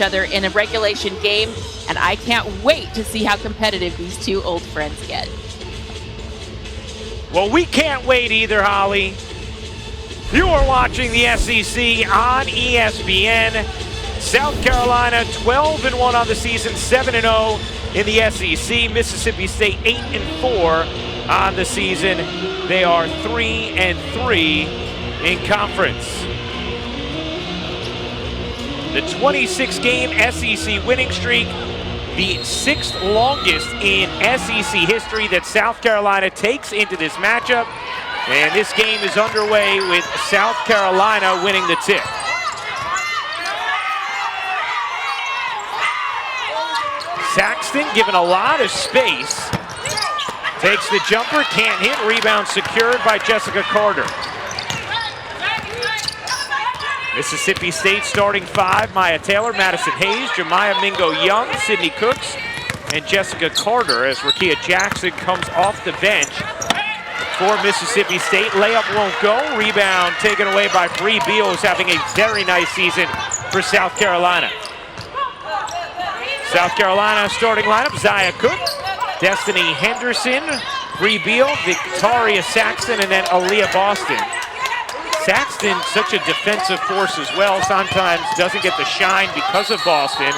other in a regulation game, and I can't wait to see how competitive these two old friends get. Well, we can't wait either, Holly. You are watching the SEC on ESPN. South Carolina 12-1 on the season, 7-0 in the SEC. Mississippi State 8-4 on the season. They are 3-3 in conference. The 26-game SEC winning streak, the 6th longest in SEC history that South Carolina takes into this matchup. And this game is underway with South Carolina winning the tip. Saxton given a lot of space. Takes the jumper, can't hit, rebound secured by Jessica Carter. Mississippi State starting 5, Maya Taylor, Madison Hayes, Jemiah Mingo-Young, Sydney Cooks, and Jessica Carter as Rickea Jackson comes off the bench for Mississippi State. Layup won't go, rebound taken away by Bree Beal, who's having a very nice season for South Carolina. South Carolina starting lineup, Zia Cook, Destiny Henderson, Bree Beal, Victoria Saxton, and then Aaliyah Boston. Saxton, such a defensive force as well, sometimes doesn't get the shine because of Boston.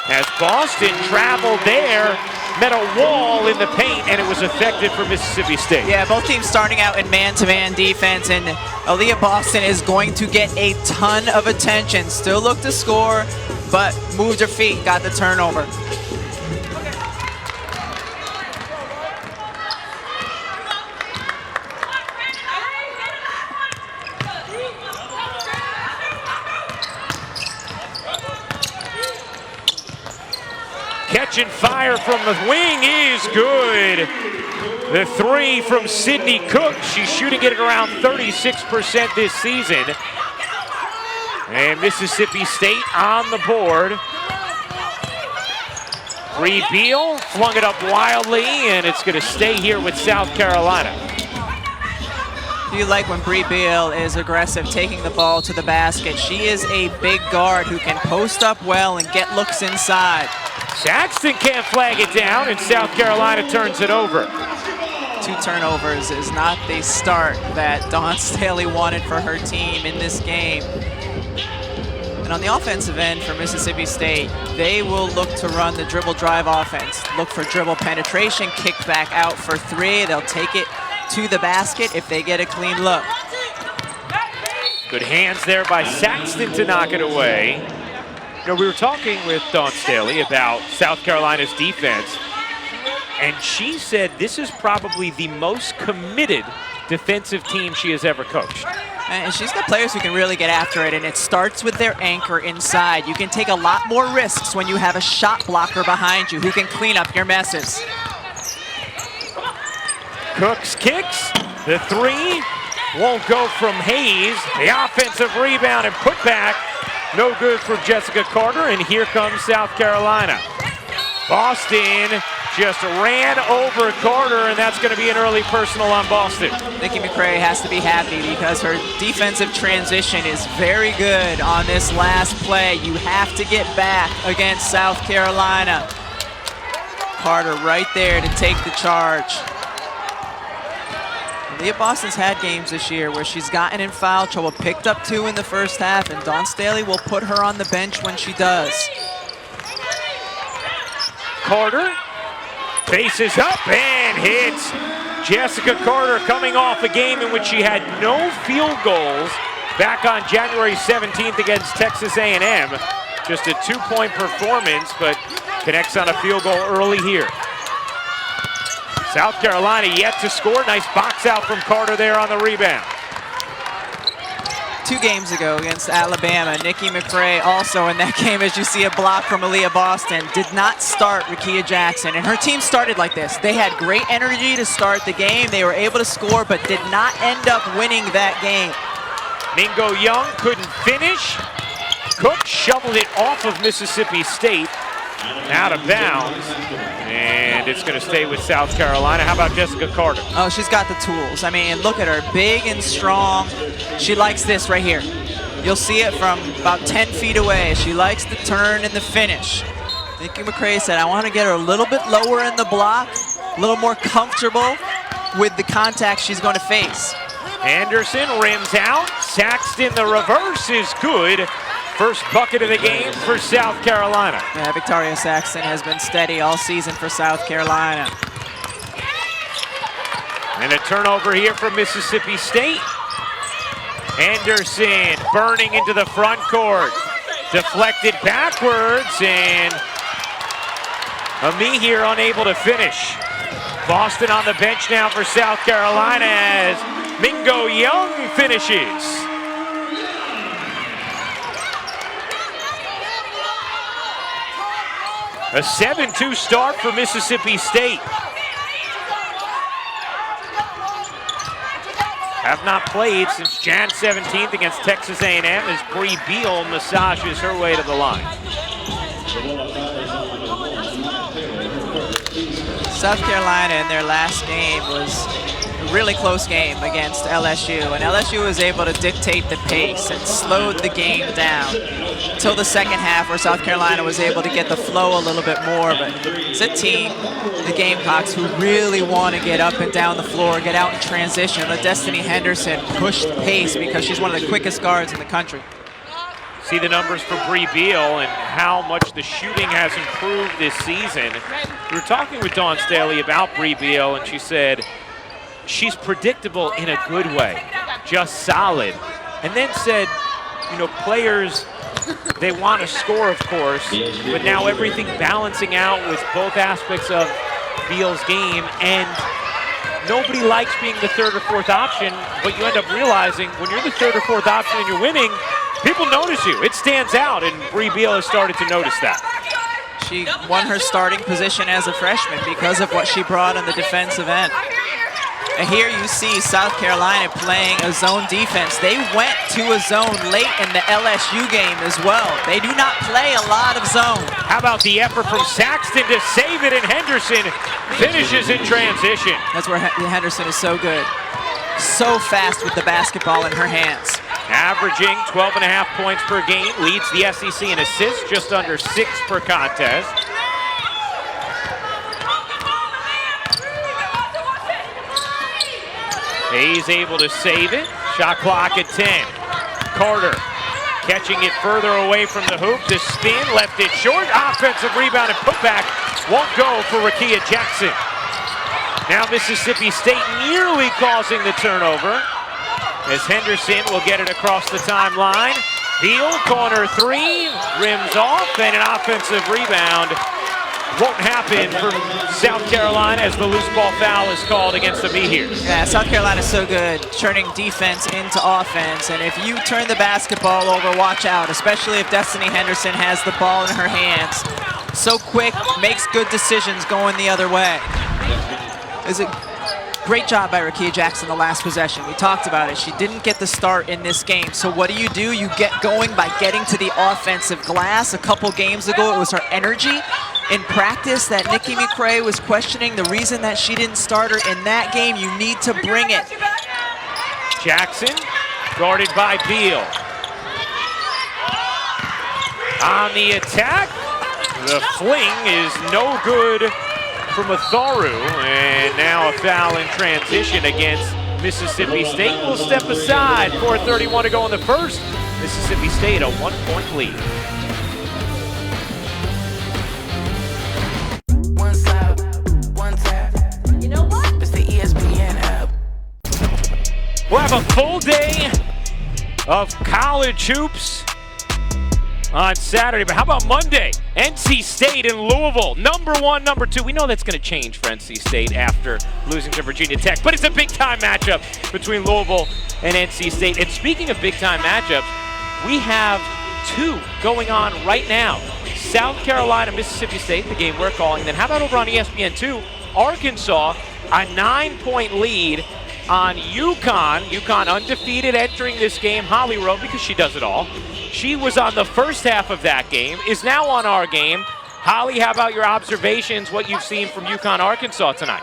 As Boston traveled there, met a wall in the paint, and it was effective for Mississippi State. Yeah, both teams starting out in man-to-man defense, and Aaliyah Boston is going to get a ton of attention. Still looked to score, but moved her feet, got the turnover. Catching fire from the wing is good. The 3 from Sydney Cook. She's shooting it at around 36% this season. And Mississippi State on the board. Bree Beal flung it up wildly, and it's going to stay here with South Carolina. You like when Bree Beal is aggressive, taking the ball to the basket. She is a big guard who can post up well and get looks inside. Saxton can't flag it down, and South Carolina turns it over. 2 turnovers is not the start that Dawn Staley wanted for her team in this game. And on the offensive end for Mississippi State, they will look to run the dribble drive offense. Look for dribble penetration, kick back out for 3. They'll take it to the basket if they get a clean look. Good hands there by Saxton to knock it away. You know, we were talking with Dawn Staley about South Carolina's defense, and she said this is probably the most committed defensive team she has ever coached. And she's got players who can really get after it, and it starts with their anchor inside. You can take a lot more risks when you have a shot blocker behind you who can clean up your messes. Cooks kicks, the 3 won't go from Hayes. The offensive rebound and putback, no good from Jessica Carter, and here comes South Carolina. Boston just ran over Carter, and that's going to be an early personal on Boston. Nikki McCray has to be happy because her defensive transition is very good on this last play. You have to get back against South Carolina. Carter right there to take the charge. Aaliyah Boston's had games this year where she's gotten in foul trouble, picked up 2 in the first half, and Dawn Staley will put her on the bench when she does. Carter faces up and hits. Jessica Carter coming off a game in which she had no field goals back on January 17th against Texas A&M. Just a 2-point performance, but connects on a field goal early here. South Carolina yet to score. Nice box out from Carter there on the rebound. 2 games ago against Alabama, Nikki McCray also in that game, as you see a block from Aaliyah Boston, did not start Rickea Jackson. And her team started like this. They had great energy to start the game. They were able to score, but did not end up winning that game. Mingo-Young couldn't finish. Cook shoveled it off of Mississippi State, out of bounds, and it's going to stay with South Carolina. How about Jessica Carter? Oh, she's got the tools. I mean, look at her, big and strong. She likes this right here. You'll see it from about 10 feet away. She likes the turn and the finish. Nikki McRae said, I want to get her a little bit lower in the block, a little more comfortable with the contact she's going to face. Henderson rims out. Saxton, the reverse is good. First bucket of the game for South Carolina. Yeah, Victoria Saxton has been steady all season for South Carolina. And a turnover here from Mississippi State. Henderson burning into the front court. Deflected backwards, and Amihere unable to finish. Boston on the bench now for South Carolina as Mingo Young finishes. A 7-2 start for Mississippi State. Have not played since Jan 17th against Texas A&M as Bree Beal massages her way to the line. South Carolina in their last game was a really close game against LSU, and LSU was able to dictate the pace and slowed the game down until the second half where South Carolina was able to get the flow a little bit more. But it's a team, the Gamecocks, who really want to get up and down the floor, get out in transition. Let Destiny Henderson push the pace because she's one of the quickest guards in the country. See the numbers for Bree Beal and how much the shooting has improved this season. We were talking with Dawn Staley about Bree Beal, and she said she's predictable in a good way, just solid. And then said, you know, players, they want to score, of course, but now everything balancing out with both aspects of Beal's game, and nobody likes being the third or fourth option, but you end up realizing when you're the third or fourth option and you're winning, people notice you. It stands out, and Bree Beal has started to notice that. She won her starting position as a freshman because of what she brought on the defensive end. And here you see South Carolina playing a zone defense. They went to a zone late in the LSU game as well. They do not play a lot of zone. How about the effort from Saxton to save it, and Henderson finishes in transition. That's where Henderson is so good. So fast with the basketball in her hands. Averaging 12.5 points per game, leads the SEC in assists, just under 6 per contest. Hayes able to save it. Shot clock at 10. Carter catching it further away from the hoop. The spin, left it short. Offensive rebound and putback won't go for Rickea Jackson. Now Mississippi State nearly causing the turnover as Henderson will get it across the timeline. Beal, corner three, rims off, and an offensive rebound won't happen for South Carolina as the loose ball foul is called against Amihere. Yeah, South Carolina's so good, turning defense into offense, and if you turn the basketball over, watch out, especially if Destiny Henderson has the ball in her hands. So quick, makes good decisions going the other way. It's a great job by Rickea Jackson the last possession. We talked about it. She didn't get the start in this game. So what do? You get going by getting to the offensive glass. A couple games ago, it was her energy in practice that Nikki McRae was questioning. The reason that she didn't start her in that game, you need to bring it. Jackson, guarded by Beal. On the attack, the fling is no good from Atharu, and now a foul in transition against Mississippi State. Will step aside. 4:31 to go in the first. Mississippi State a 1-point lead. One slap, one tap. You know what? It's the ESPN app. We'll have a full day of college hoops on Saturday, but how about Monday? NC State and Louisville, number 1, number 2. We know that's going to change for NC State after losing to Virginia Tech, but it's a big-time matchup between Louisville and NC State. And speaking of big-time matchups, we have 2 going on right now. South Carolina, Mississippi State, the game we're calling. Then how about over on ESPN2, Arkansas, a 9-point lead on UConn. UConn undefeated entering this game. Holly Rowe, because she does it all. She was on the first half of that game, is now on our game. Holly, how about your observations, what you've seen from UConn Arkansas tonight?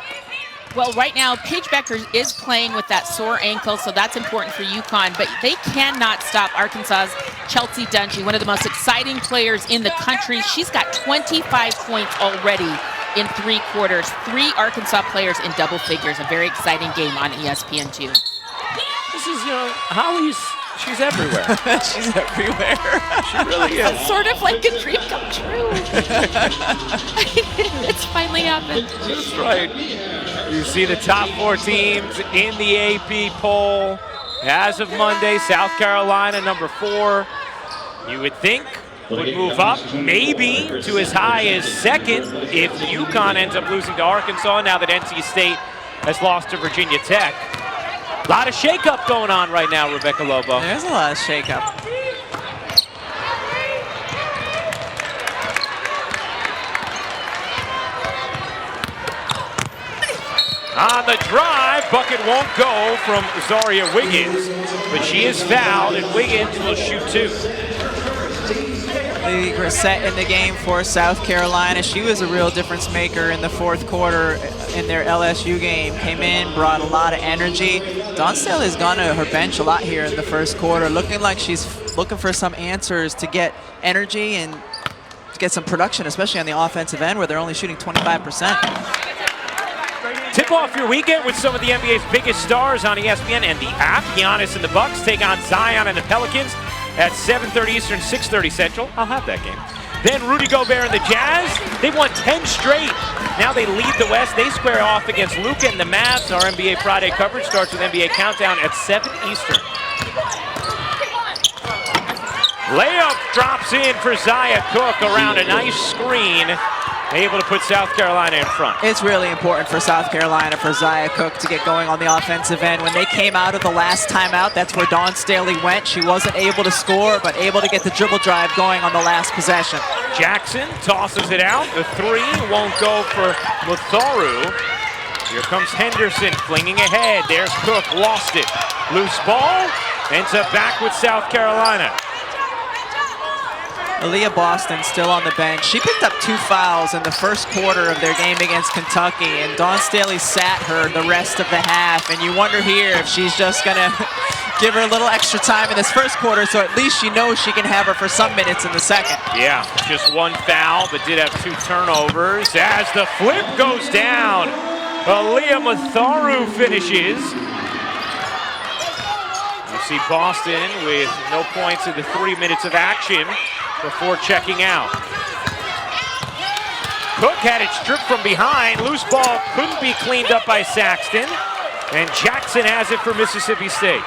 Well, right now, Paige Becker is playing with that sore ankle, so that's important for UConn, but they cannot stop Arkansas's Chelsea Dungy, one of the most exciting players in the country. She's got 25 points already in 3 quarters. 3 Arkansas players in double figures. A very exciting game on ESPN2. This is, Holly's, she's everywhere. She's everywhere. She really is. It's sort of like a dream come true. It's finally happened. That's right. You see the top 4 teams in the AP poll. As of Monday, South Carolina, number 4. You would think would move up maybe to as high as 2nd if UConn ends up losing to Arkansas now that NC State has lost to Virginia Tech. A lot of shakeup going on right now, Rebecca Lobo. There's a lot of shakeup. On the drive, bucket won't go from Zaria Wiggins, but she is fouled, and Wiggins will shoot 2. Lee Grissett in the game for South Carolina. She was a real difference maker in the 4th quarter in their LSU game. Came in, brought a lot of energy. Dawn Staley has gone to her bench a lot here in the 1st quarter, looking like she's looking for some answers to get energy and to get some production, especially on the offensive end where they're only shooting 25%. Tip off your weekend with some of the NBA's biggest stars on ESPN and the app. Giannis and the Bucks take on Zion and the Pelicans at 7:30 Eastern, 6:30 Central. I'll have that game. Then Rudy Gobert and the Jazz. They won 10 straight. Now they lead the West. They square off against Luka and the Mavs. Our NBA Friday coverage starts with NBA Countdown at 7 Eastern. Layup drops in for Zia Cook around a nice screen. Able to put South Carolina in front. It's really important for South Carolina for Zia Cook to get going on the offensive end. When they came out of the last timeout, that's where Dawn Staley went. She wasn't able to score, but able to get the dribble drive going on the last possession. Jackson tosses it out. The 3 won't go for Matharu. Here comes Henderson flinging ahead. There's Cook, lost it. Loose ball, ends up back with South Carolina. Aaliyah Boston still on the bench. She picked up 2 fouls in the 1st quarter of their game against Kentucky, and Dawn Staley sat her the rest of the half, and you wonder here if she's just gonna give her a little extra time in this 1st quarter so at least she knows she can have her for some minutes in the 2nd. Yeah, just 1 foul, but did have 2 turnovers as the flip goes down. Aaliyah Matharu finishes. You see Boston with no points in the 3 minutes of action before checking out. Cook had it stripped from behind. Loose ball couldn't be cleaned up by Saxton. And Jackson has it for Mississippi State.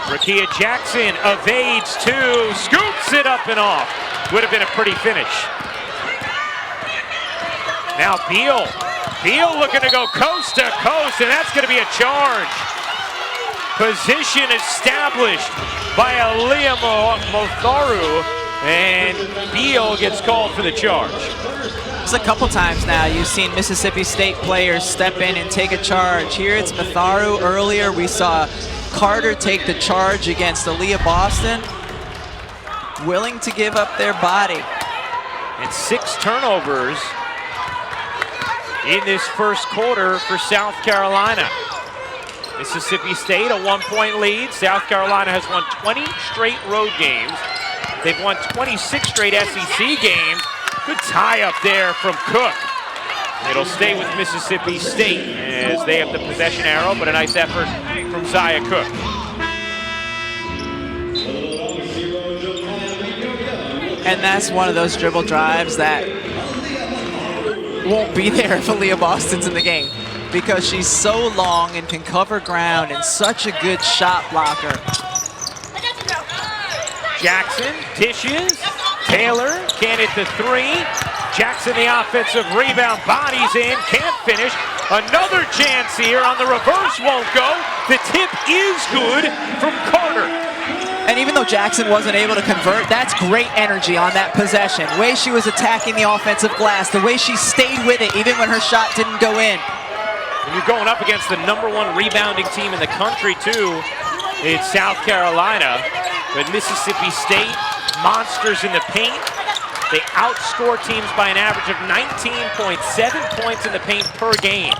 Rakia Jackson evades 2, scoops it up and off. Would have been a pretty finish. Now Beal. Beal looking to go coast to coast, and that's going to be a charge. Position established by Aaliyah Matharu, and Beal gets called for the charge. It's a couple times now you've seen Mississippi State players step in and take a charge. Here it's Matharu. Earlier we saw Carter take the charge against Aaliyah Boston, willing to give up their body. And 6 turnovers in this 1st quarter for South Carolina. Mississippi State a 1-point lead. South Carolina has won 20 straight road games. They've won 26 straight SEC games. Good tie up there from Cook. It'll stay with Mississippi State as they have the possession arrow, but a nice effort from Zia Cook. And that's one of those dribble drives that won't be there if Aaliyah Boston's in the game, because she's so long and can cover ground and such a good shot blocker. Jackson dishes. Taylor can't hit the 3. Jackson the offensive rebound, bodies in, can't finish. Another chance here on the reverse, won't go. The tip is good from Carter. And even though Jackson wasn't able to convert, that's great energy on that possession. The way she was attacking the offensive glass, the way she stayed with it even when her shot didn't go in. And you're going up against the #1 rebounding team in the country too. It's South Carolina, but Mississippi State, monsters in the paint. They outscore teams by an average of 19.7 points in the paint per game.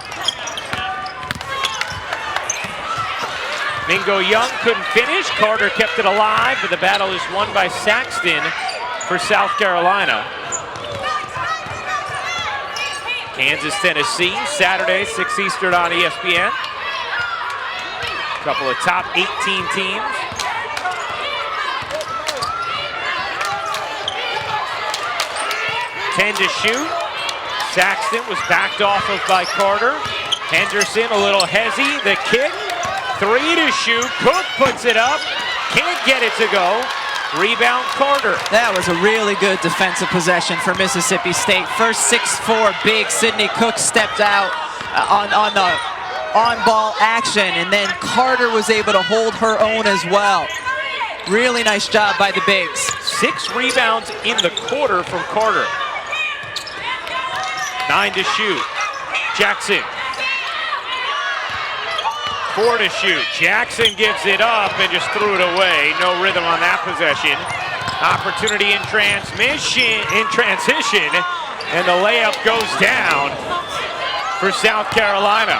Mingo Young couldn't finish. Carter kept it alive, but the battle is won by Saxton for South Carolina. Kansas, Tennessee, Saturday, 6 Eastern on ESPN. A couple of top 18 teams. Ten to shoot. Saxton was backed off of by Carter. Henderson a little hezzy. The kick. 3 to shoot. Cook puts it up. Can't get it to go. Rebound Carter. That was a really good defensive possession for Mississippi State. First 6'4" big Sydney Cook stepped out on the on-ball action, and then Carter was able to hold her own as well. Really nice job by the bigs. 6 rebounds in the quarter from Carter. 9 to shoot. Jackson. 4 to shoot. Jackson gives it up and just threw it away. No rhythm on that possession. Opportunity in transition, and the layup goes down for South Carolina.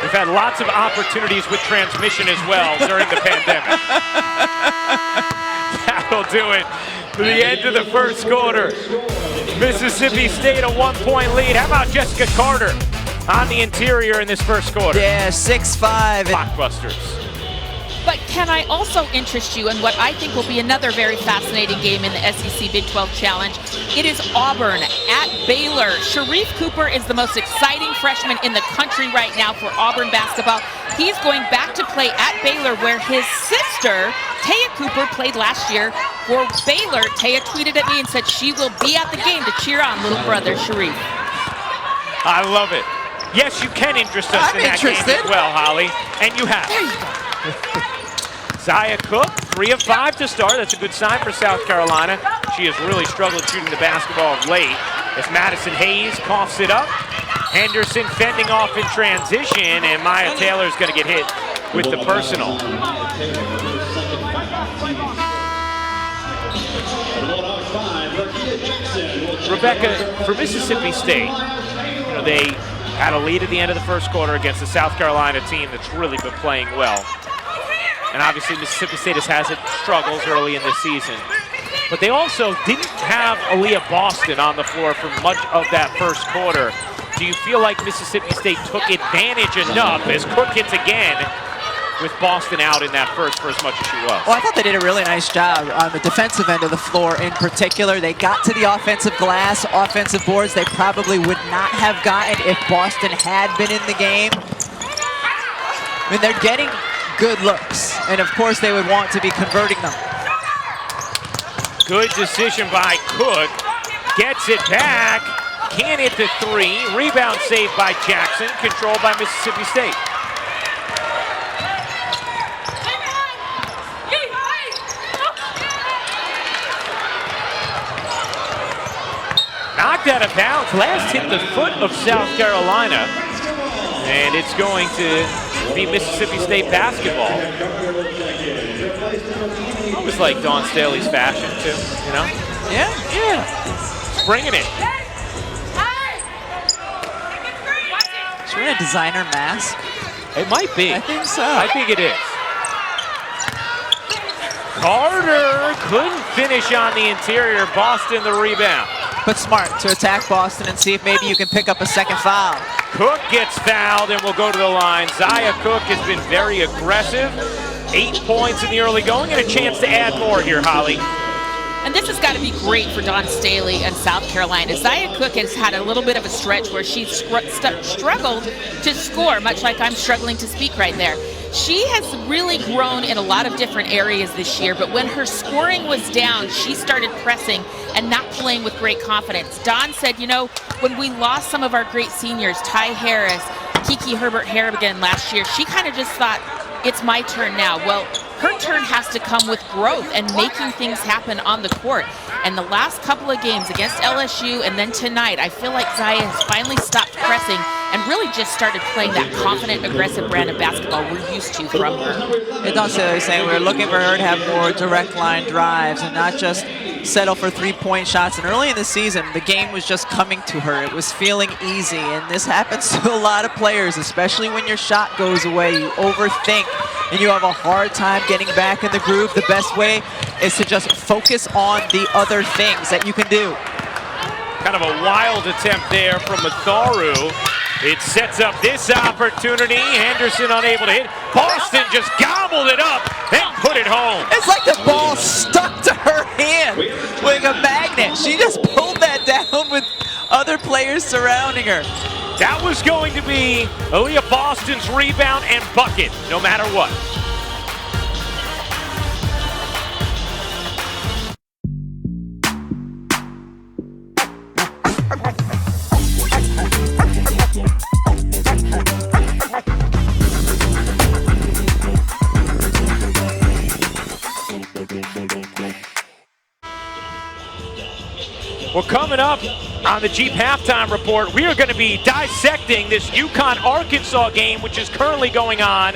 We've had lots of opportunities with transmission as well during the pandemic. That'll do it for the end of the first quarter. Mississippi State a 1-point lead. How about Jessica Carter on the interior in this first quarter? Yeah, 6'5". Blockbusters. But can I also interest you in what I think will be another very fascinating game in the SEC Big 12 Challenge? It is Auburn at Baylor. Sharif Cooper is the most exciting freshman in the country right now for Auburn basketball. He's going back to play at Baylor, where his sister, Taya Cooper, played last year for Baylor. Taya tweeted at me and said she will be at the game to cheer on little brother Sharif. I love it. Yes, you can interest us in that game as well, Holly, and you have. There you go. Zia Cook, 3 of 5 to start. That's a good sign for South Carolina. She has really struggled shooting the basketball of late as Madison Hayes coughs it up. Henderson fending off in transition, and Maya Taylor's going to get hit with the personal. Rebecca, for Mississippi State, they had a lead at the end of the first quarter against the South Carolina team that's really been playing well. And obviously Mississippi State has had struggles early in the season. But they also didn't have Aaliyah Boston on the floor for much of that first quarter. Do you feel like Mississippi State took advantage enough as Cook hits again with Boston out in that first for as much as she was? Well, I thought they did a really nice job on the defensive end of the floor in particular. They got to the offensive glass, offensive boards they probably would not have gotten if Boston had been in the game. I mean, they're getting good looks, and of course they would want to be converting them. Good decision by Cook. Gets it back. Can't hit the 3. Rebound saved by Jackson. Controlled by Mississippi State. Knocked out of bounds. Last hit the foot of South Carolina. And it's going to be Mississippi State basketball. It was like Dawn Staley's fashion too, you know? Yeah? Yeah. Just bringing it. Is she wearing a designer mask? It might be. I think so. I think it is. Carter couldn't finish on the interior. Boston the rebound. But smart to attack Boston and see if maybe you can pick up a second foul. Cook gets fouled and will go to the line. Zia Cook has been very aggressive. 8 points in the early going and a chance to add more here, Holly. And this has got to be great for Dawn Staley and South Carolina. Zia Cook has had a little bit of a stretch where she's struggled to score, much like I'm struggling to speak right there. She has really grown in a lot of different areas this year, but when her scoring was down, she started pressing and not playing with great confidence. Dawn said, you know, when we lost some of our great seniors, Ty Harris, Kiki Herbert-Harrigan last year, she kind of just thought, it's my turn now. Well, her turn has to come with growth and making things happen on the court. And the last couple of games against LSU and then tonight, I feel like Zia has finally stopped pressing and really just started playing that confident, aggressive brand of basketball we're used to from her. And Dawn Staley was saying we're looking for her to have more direct line drives and not just settle for three-point shots. And early in the season, the game was just coming to her. It was feeling easy. And this happens to a lot of players, especially when your shot goes away. You overthink and you have a hard time getting back in the groove. The best way is to just focus on the other things that you can do. Kind of a wild attempt there from Matharu. It sets up this opportunity. Henderson unable to hit. Boston just gobbled it up and put it home. It's like the ball stuck to her hand like a magnet. She just pulled that down with other players surrounding her. That was going to be Aaliyah Boston's rebound and bucket, no matter what. Well, coming up on the Jeep Halftime Report, we are going to be dissecting this UConn-Arkansas game, which is currently going on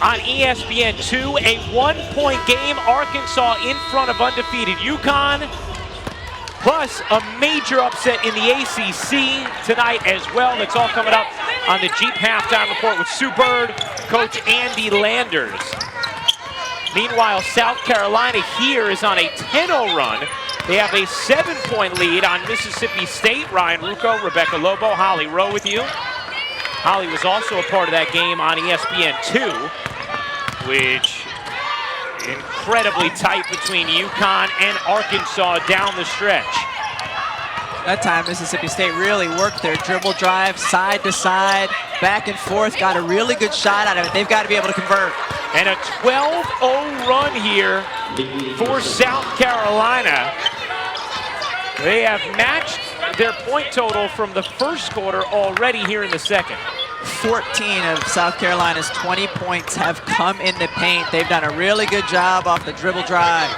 ESPN2. A one-point game, Arkansas in front of undefeated UConn, plus a major upset in the ACC tonight as well. That's all coming up on the Jeep Halftime Report with Sue Bird, Coach Andy Landers. Meanwhile, South Carolina here is on a 10-0 run. They have a 7-point lead on Mississippi State. Ryan Rucco, Rebecca Lobo, Holly Rowe with you. Holly was also a part of that game on ESPN2, which incredibly tight between UConn and Arkansas down the stretch. That time, Mississippi State really worked their dribble drive, side to side, back and forth, got a really good shot out of it. They've got to be able to convert. And a 12-0 run here for South Carolina. They have matched their point total from the first quarter already here in the second. 14 of South Carolina's 20 points have come in the paint. They've done a really good job off the dribble drive.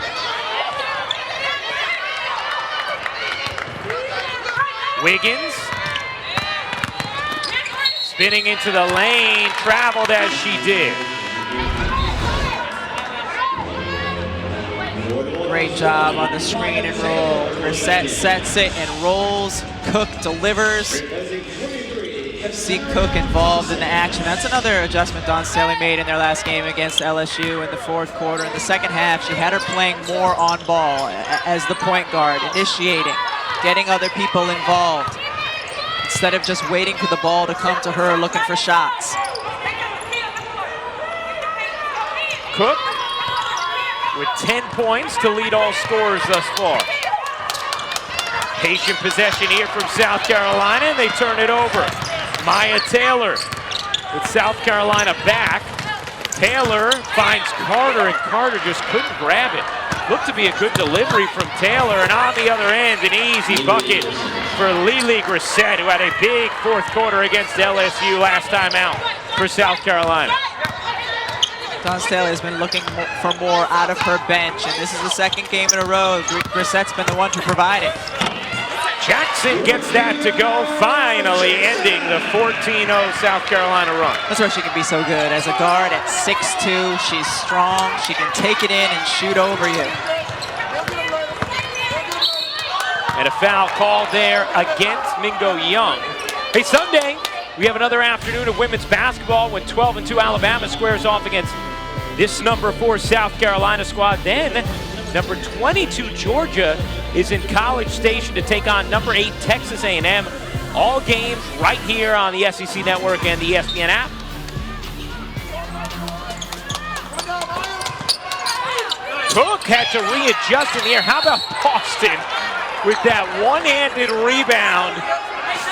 Wiggins spinning into the lane, traveled as she did. Great job on the screen and roll. Brissett sets it and rolls. Cook delivers. See Cook involved in the action. That's another adjustment Dawn Staley made in their last game against LSU in the fourth quarter. In the second half, she had her playing more on ball as the point guard, initiating, getting other people involved, instead of just waiting for the ball to come to her looking for shots. Cook with 10 points to lead all scorers thus far. Patient possession here from South Carolina, and they turn it over. Maya Taylor with South Carolina back. Taylor finds Carter, and Carter just couldn't grab it. Looked to be a good delivery from Taylor, and on the other end, an easy bucket for Lily Grissett, who had a big fourth quarter against LSU last time out for South Carolina. Dawn Staley has been looking for more out of her bench, and this is the second game in a row. Grissett's been the one to provide it. Jackson gets that to go, finally ending the 14-0 South Carolina run. That's where she can be so good. As a guard at 6'2", she's strong. She can take it in and shoot over you. And a foul called there against Mingo Young. Hey, Sunday, we have another afternoon of women's basketball when 12-2 Alabama squares off against this number 4 South Carolina squad. Then number 22 Georgia is in College Station to take on number 8 Texas A&M. All games right here on the SEC Network and the ESPN app. Cook had to readjust in the air. How about Boston with that one-handed rebound,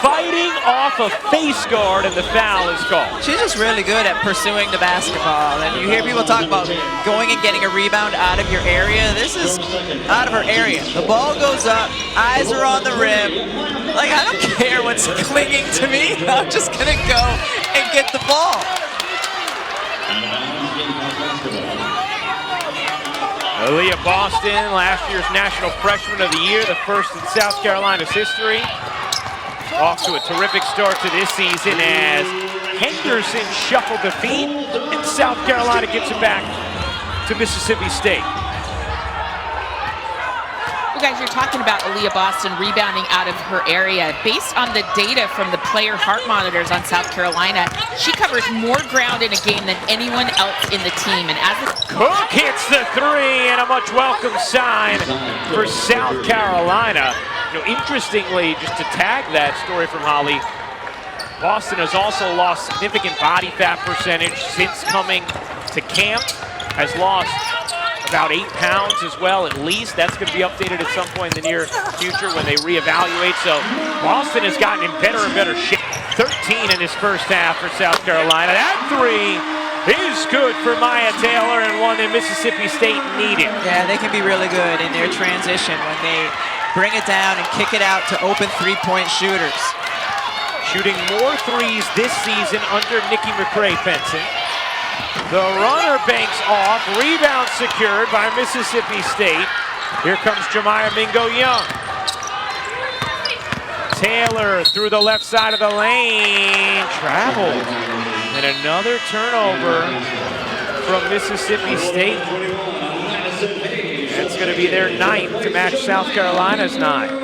fighting off a face guard, and the foul is called. She's just really good at pursuing the basketball. And you hear people talk about going and getting a rebound out of your area. This is out of her area. The ball goes up, eyes are on the rim. Like, I don't care what's clinging to me. I'm just gonna go and get the ball. Aaliyah Boston, last year's National Freshman of the Year, the first in South Carolina's history. Off to a terrific start to this season as Henderson shuffled the feet and South Carolina gets it back to Mississippi State. guys, you're talking about Aaliyah Boston rebounding out of her area. Based on the data from the player heart monitors on South Carolina, she covers more ground in a game than anyone else in the team. And as Cook hits the three, and a much welcome sign for South Carolina. You know, interestingly, just to tag that story from Holly, Boston has also lost significant body fat percentage since coming to camp, has lost about 8 pounds as well, at least. That's going to be updated at some point in the near future when they reevaluate. So Boston has gotten in better and better shape. 13 in this first half for South Carolina. That three is good for Maya Taylor, and one that Mississippi State needed. Yeah, they can be really good in their transition when they bring it down and kick it out to open three-point shooters. Shooting more threes this season under Nikki McCray-Penson. The runner banks off, rebound secured by Mississippi State. Here comes Jemiah Mingo-Young. Taylor through the left side of the lane, traveled. And another turnover from Mississippi State. That's going to be their 9th to match South Carolina's 9.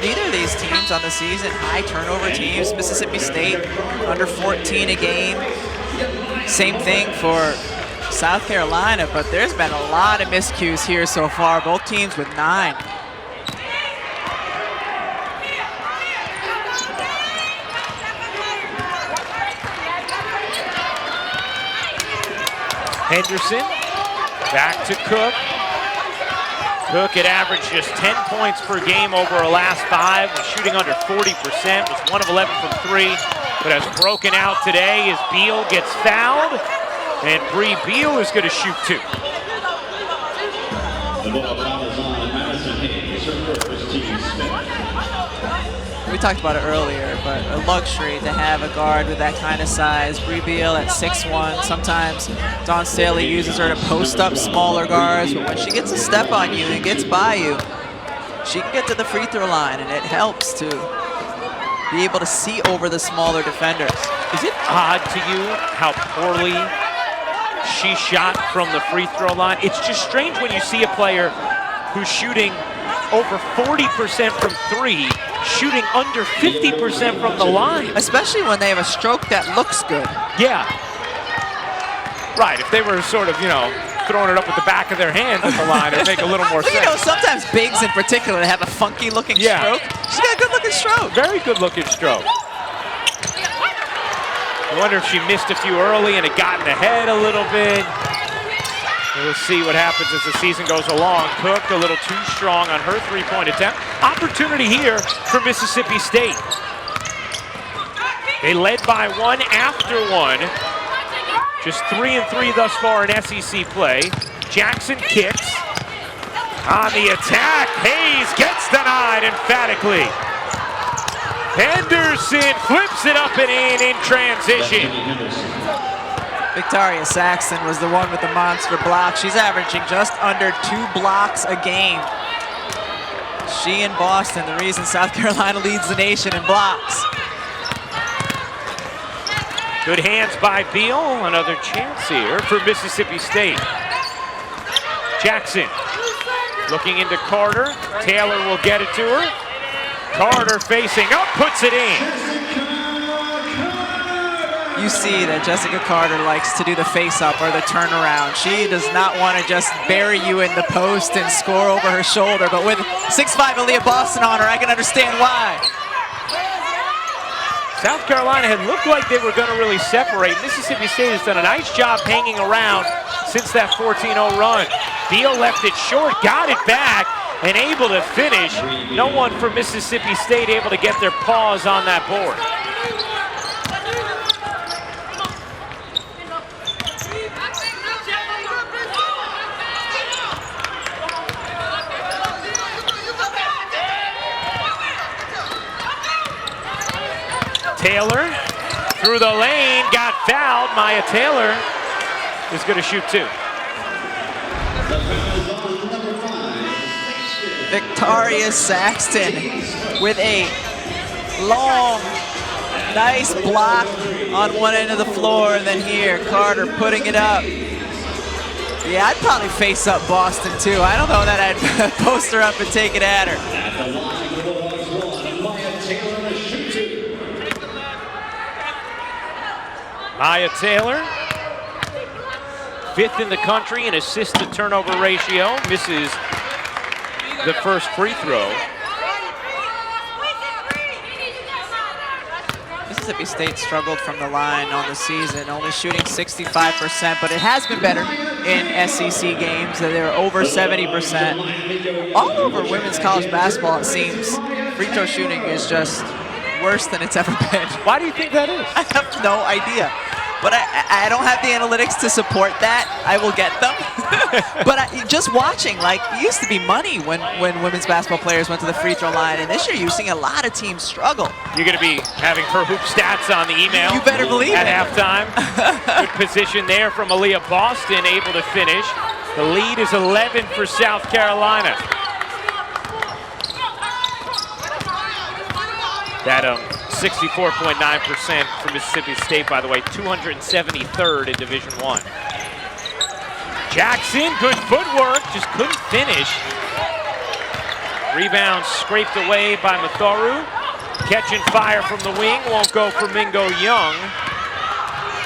Neither of these teams on the season, high turnover teams. Mississippi State under 14 a game. Same thing for South Carolina, but there's been a lot of miscues here so far. Both teams with 9. Henderson, back to Cook. Cook had averaged just 10 points per game over her last 5, was shooting under 40%, was 1 of 11 from 3, but has broken out today as Beal gets fouled, and Bree Beal is going to shoot 2. We talked about it earlier, but a luxury to have a guard with that kind of size. Bree Beal at 6'1". Sometimes Dawn Staley uses her to post up smaller guards, but when she gets a step on you and gets by you, she can get to the free throw line, and it helps to be able to see over the smaller defenders. Is it odd to you how poorly she shot from the free throw line? It's just strange when you see a player who's shooting over 40% from 3, shooting under 50% from the line. Especially when they have a stroke that looks good. Yeah. Right, if they were sort of, you know, throwing it up with the back of their hands at the line, it would make a little more sense. You know, sometimes bigs in particular have a funky looking stroke. She's got a good looking stroke. Very good looking stroke. I wonder if she missed a few early and it got in the head a little bit. We'll see what happens as the season goes along. Cook a little too strong on her three-point attempt. Opportunity here for Mississippi State. They led by 1 after 1. Just 3 and 3 thus far in SEC play. Jackson kicks. On the attack, Hayes gets denied emphatically. Henderson flips it up and in transition. Victoria Saxton was the one with the monster block. She's averaging just under 2 blocks a game. She and Boston, the reason South Carolina leads the nation in blocks. Good hands by Beal. Another chance here for Mississippi State. Jackson looking into Carter. Taylor will get it to her. Carter facing up, puts it in. You see that Jessica Carter likes to do the face-up or the turnaround. She does not want to just bury you in the post and score over her shoulder, but with 6'5" Aaliyah Boston on her, I can understand why. South Carolina had looked like they were going to really separate. Mississippi State has done a nice job hanging around since that 14-0 run. Beal left it short, got it back, and able to finish. No one from Mississippi State able to get their paws on that board. Taylor through the lane, got fouled. Maya Taylor is going to shoot 2. Victoria Saxton with a long Nice block on one end of the floor, and then here, Carter putting it up. Yeah, I'd probably face up Boston too. I don't know that I'd post her up and take it at her. Maya Taylor, 5th in the country in assist-to-turnover ratio, misses the first free throw. Mississippi State struggled from the line on the season, only shooting 65%, but it has been better in SEC games. They're over 70%. All over women's college basketball, it seems, free throw shooting is just worse than it's ever been. Why do you think that is? I have no idea. But I don't have the analytics to support that. I will get them. But just watching, like, it used to be money when women's basketball players went to the free throw line. And this year, you're seeing a lot of teams struggle. You're going to be having her hoop stats on the email. You better believe at it. halftime. Good position there from Aaliyah Boston, able to finish. The lead is 11 for South Carolina. That 64.9% for Mississippi State, by the way, 273rd in Division I. Jackson, good footwork, just couldn't finish. Rebound scraped away by Matharu. Catching fire from the wing, won't go for Mingo Young.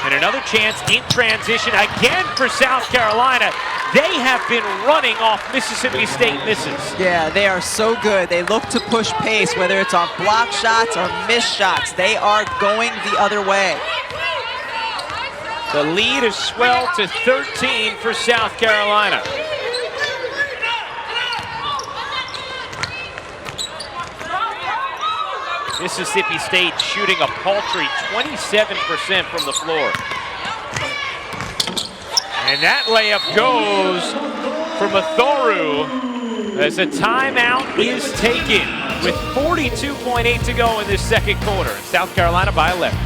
And another chance in transition again for South Carolina. They have been running off Mississippi State misses. Yeah, they are so good. They look to push pace, whether it's on block shots or missed shots. They are going the other way. The lead is swelled to 13 for South Carolina. Mississippi State shooting a paltry 27% from the floor. And that layup goes for Matharu as a timeout is taken with 42.8 to go in this second quarter. South Carolina by 11.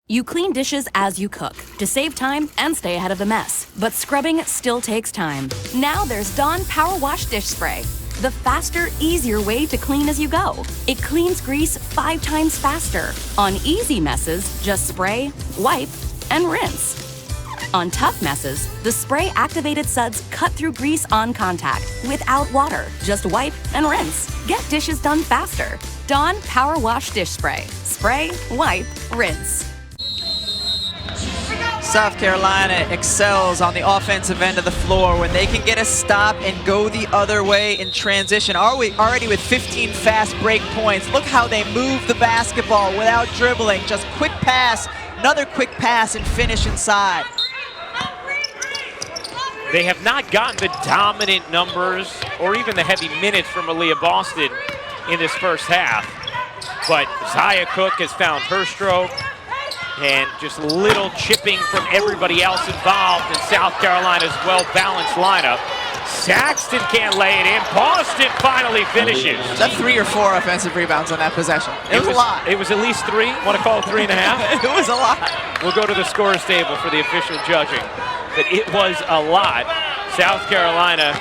You clean dishes as you cook to save time and stay ahead of the mess. But scrubbing still takes time. Now there's Dawn Power Wash Dish Spray. The faster, easier way to clean as you go. It cleans grease 5 times faster. On easy messes, just spray, wipe, and rinse. On tough messes, the spray-activated suds cut through grease on contact without water. Just wipe and rinse. Get dishes done faster. Dawn Power Wash Dish Spray. Spray, wipe, rinse. South Carolina excels on the offensive end of the floor when they can get a stop and go the other way in transition. Already with 15 fast break points. Look how they move the basketball without dribbling. Just quick pass, another quick pass, and finish inside. They have not gotten the dominant numbers or even the heavy minutes from Aaliyah Boston in this first half. But Zia Cook has found her stroke. And just little chipping from everybody else involved in South Carolina's well-balanced lineup. Saxton can't lay it in. Boston finally finishes. Was that 3 or 4 offensive rebounds on that possession? It was a lot. It was at least 3. Want to call it 3.5? It was a lot. We'll go to the scorers table for the official judging. But it was a lot. South Carolina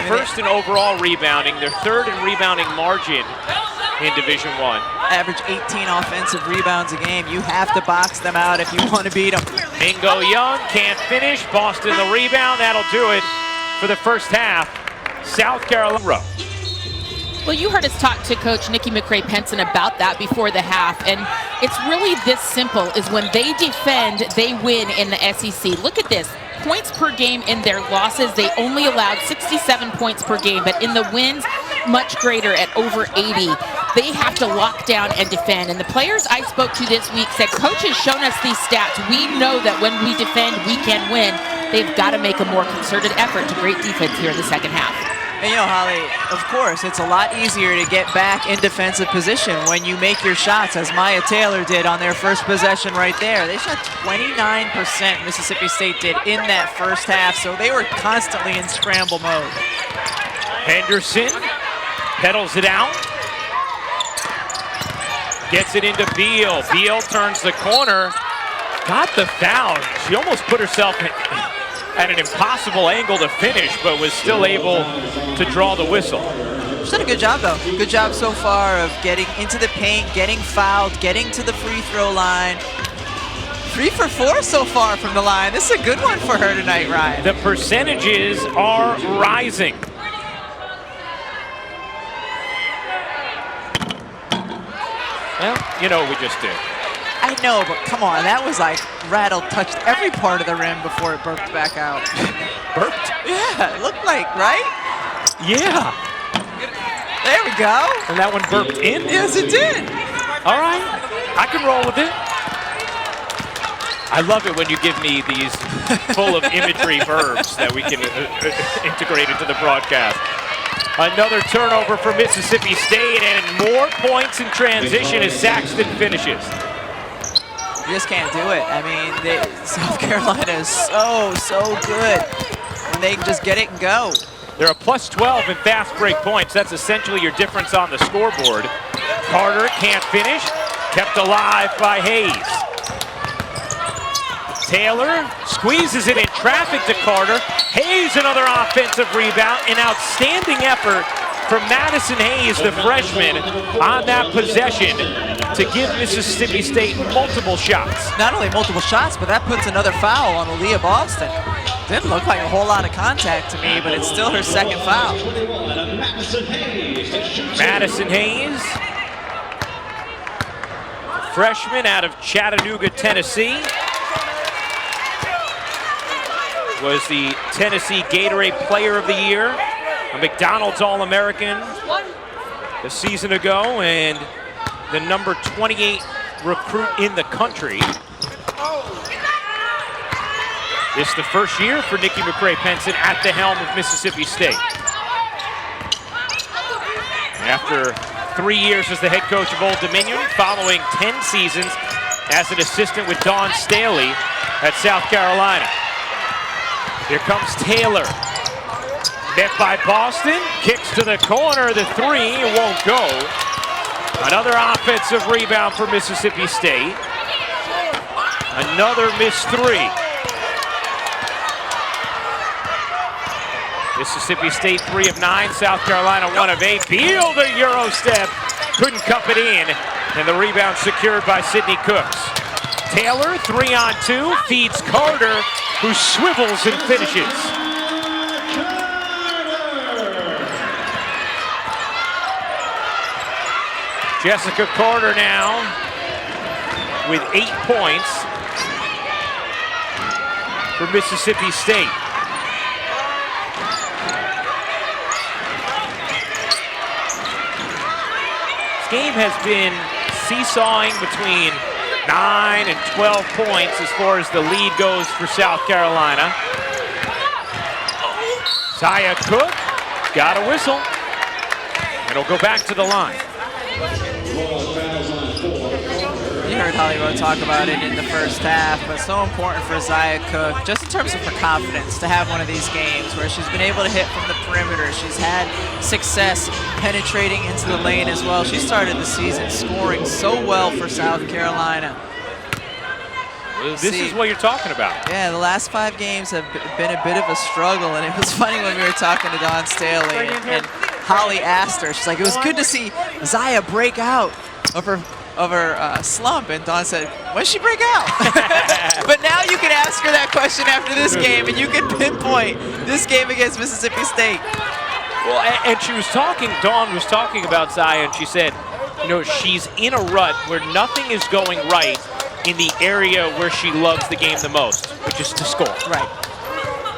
first in overall rebounding. Their 3rd in rebounding margin in Division I. Average 18 offensive rebounds a game. You have to box them out if you want to beat them. Mingo Young can't finish. Boston the rebound. That'll do it for the first half. South Carolina. Well, you heard us talk to Coach Nikki McRae-Penson about that before the half, and it's really this simple, is when they defend, they win in the SEC. Look at this. Points per game in their losses, they only allowed 67 points per game, but in the wins, much greater at over 80. They have to lock down and defend. And the players I spoke to this week said, Coach has shown us these stats. We know that when we defend, we can win. They've got to make a more concerted effort to great defense here in the second half. And you know, Holly, of course, it's a lot easier to get back in defensive position when you make your shots, as Maya Taylor did on their first possession right there. They shot 29%, Mississippi State did, in that first half, so they were constantly in scramble mode. Henderson pedals it out. Gets it into Beal. Beal turns the corner. Got the foul. She almost put herself at an impossible angle to finish, but was still able to draw the whistle. She's done a good job, though. Good job so far of getting into the paint, getting fouled, getting to the free throw line. 3 for 4 so far from the line. This is a good one for her tonight, Ryan. The percentages are rising. Well, you know what we just did. I know, but come on. That was like rattled, touched every part of the rim before it burped back out. Burped? Yeah, it looked like, right? Yeah. There we go. And that one burped in? Yes, it did. All right. I can roll with it. I love it when you give me these full of imagery verbs that we can integrate into the broadcast. Another turnover for Mississippi State and more points in transition as Saxton finishes. You just can't do it. I mean, South Carolina is so good when they can just get it and go. They're a +12 in fast break points. That's essentially your difference on the scoreboard. Carter can't finish. Kept alive by Hayes. Taylor squeezes it in traffic to Carter. Hayes, another offensive rebound. An outstanding effort from Madison Hayes, the freshman, on that possession to give Mississippi State multiple shots. Not only multiple shots, but that puts another foul on Aaliyah Boston. Didn't look like a whole lot of contact to me, but it's still her second foul. Madison Hayes, freshman out of Chattanooga, Tennessee. Was the Tennessee Gatorade Player of the Year, a McDonald's All-American a season ago, and the number 28 recruit in the country. This is the first year for Nikki McCray-Penson at the helm of Mississippi State. After 3 years as the head coach of Old Dominion, following 10 seasons as an assistant with Dawn Staley at South Carolina. Here comes Taylor. Met by Boston. Kicks to the corner. The three won't go. Another offensive rebound for Mississippi State. Another missed three. Mississippi State 3 of 9. South Carolina 1 of 8. Beal the Euro step. Couldn't cup it in. And the rebound secured by Sydney Cooks. Taylor 3-on-2. Feeds Carter, who swivels and finishes. Jessica Carter now with 8 points for Mississippi State. This game has been seesawing between 9 and 12 points as far as the lead goes for South Carolina. Zia Cook got a whistle, and it'll go back to the line. You heard Hollywood talk about it in the first half, but so important for Zia Cook, just in terms of her confidence, to have one of these games where she's been able to hit from the perimeter. She's had success penetrating into the lane as well. She started the season scoring so well for South Carolina. This is what you're talking about. Yeah, the last 5 games have been a bit of a struggle, and it was funny when we were talking to Dawn Staley, and Holly asked her, she's like, it was good to see Zia break out of her slump, and Dawn said, when did she break out? But now you can ask her that question after this game, and you can pinpoint this game against Mississippi State. Well, and she was talking, Dawn was talking about Zia, and she said, you know, she's in a rut where nothing is going right in the area where she loves the game the most, which is to score. Right.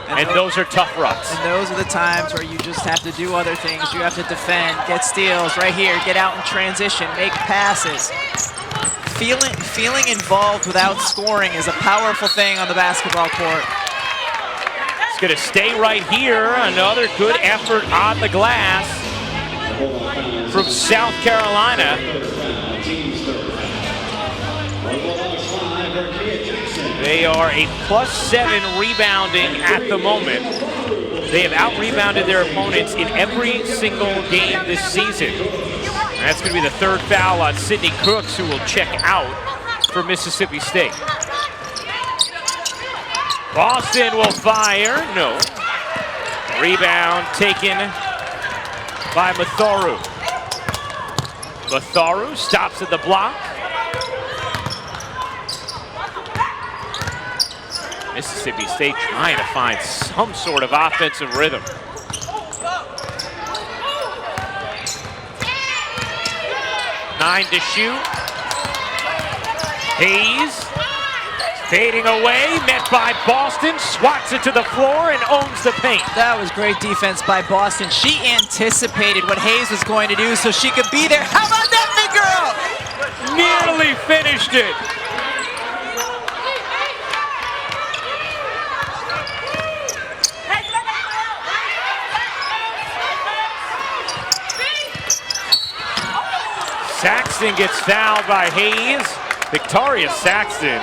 And those are tough ruts. And those are the times where you just have to do other things. You have to defend, get steals right here, get out in transition, make passes. Feeling involved without scoring is a powerful thing on the basketball court. It's going to stay right here. Another good effort on the glass from South Carolina. They are a +7 rebounding at the moment. They have out-rebounded their opponents in every single game this season. And that's going to be the 3rd foul on Sydney Cooks, who will check out for Mississippi State. Boston will fire. No. Rebound taken by Matharu. Matharu stops at the block. Mississippi State trying to find some sort of offensive rhythm. Nine to shoot. Hayes fading away, met by Boston, swats it to the floor and owns the paint. That was great defense by Boston. She anticipated what Hayes was going to do so she could be there. How about that big girl? Nearly finished it. Saxton gets fouled by Hayes. Victoria Saxton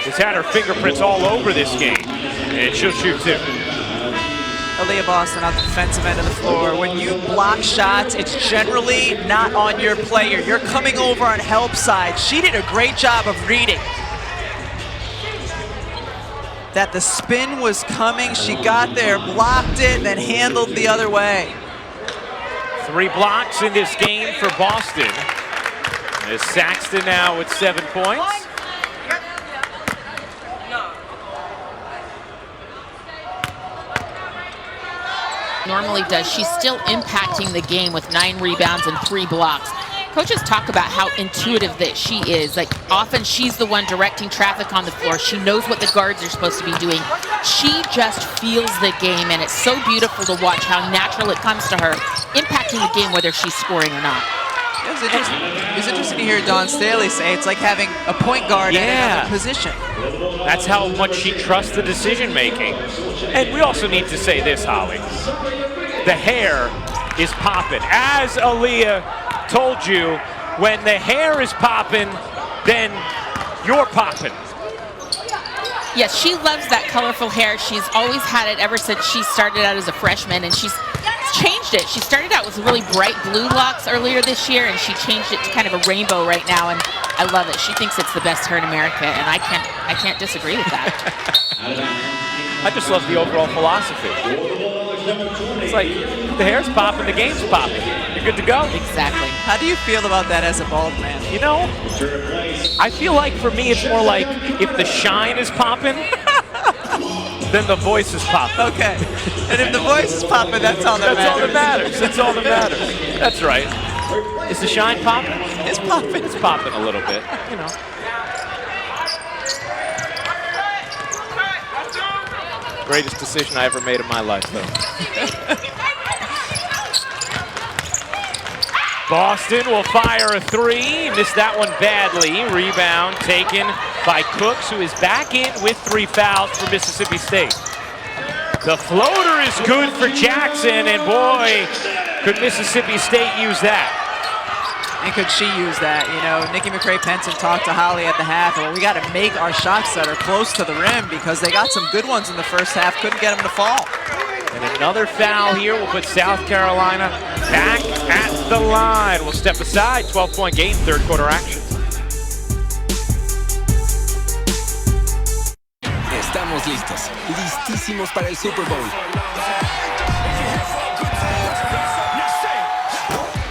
has had her fingerprints all over this game, and she'll shoot too. Aaliyah Boston on the defensive end of the floor. When you block shots, it's generally not on your player. You're coming over on help side. She did a great job of reading that the spin was coming. She got there, blocked it, then handled the other way. 3 blocks in this game for Boston. As Saxton now with 7 points. Normally does. She's still impacting the game with 9 rebounds and 3 blocks. Coaches talk about how intuitive that she is. Like, often she's the one directing traffic on the floor. She knows what the guards are supposed to be doing. She just feels the game, and it's so beautiful to watch how natural it comes to her, impacting the game whether she's scoring or not. It was interesting to hear Dawn Staley say it's like having a point guard at another position. That's how much she trusts the decision making. And we also need to say this, Holly. The hair is popping. As Aaliyah told you, when the hair is popping, then you're popping. Yes, she loves that colorful hair. She's always had it ever since she started out as a freshman, and she's changed it. She started out with really bright blue locks earlier this year, and she changed it to kind of a rainbow right now, and I love it. She thinks it's the best hair in America, and I can't disagree with that. I just love the overall philosophy. It's like, the hair's popping, the game's popping. You're good to go. Exactly. How do you feel about that as a bald man? You know, I feel like for me it's more like if the shine is popping, then the voice is popping. Okay. And if the voice is popping, that's all that That's matters. all that matters. That's all that matters. That's right. Is the shine popping? It's popping. It's popping a little bit, you know. Greatest decision I ever made in my life, though. Boston will fire a 3. Missed that one badly. Rebound taken by Cooks, who is back in with 3 fouls for Mississippi State. The floater is good for Jackson, and boy, could Mississippi State use that. And could she use that? You know, Nikki McCray-Penson talked to Holly at the half, and we got to make our shots that are close to the rim because they got some good ones in the first half, couldn't get them to fall. And another foul here will put South Carolina back at the line. We'll step aside, 12-point game, third quarter action. Estamos listos, listísimos para el Super Bowl.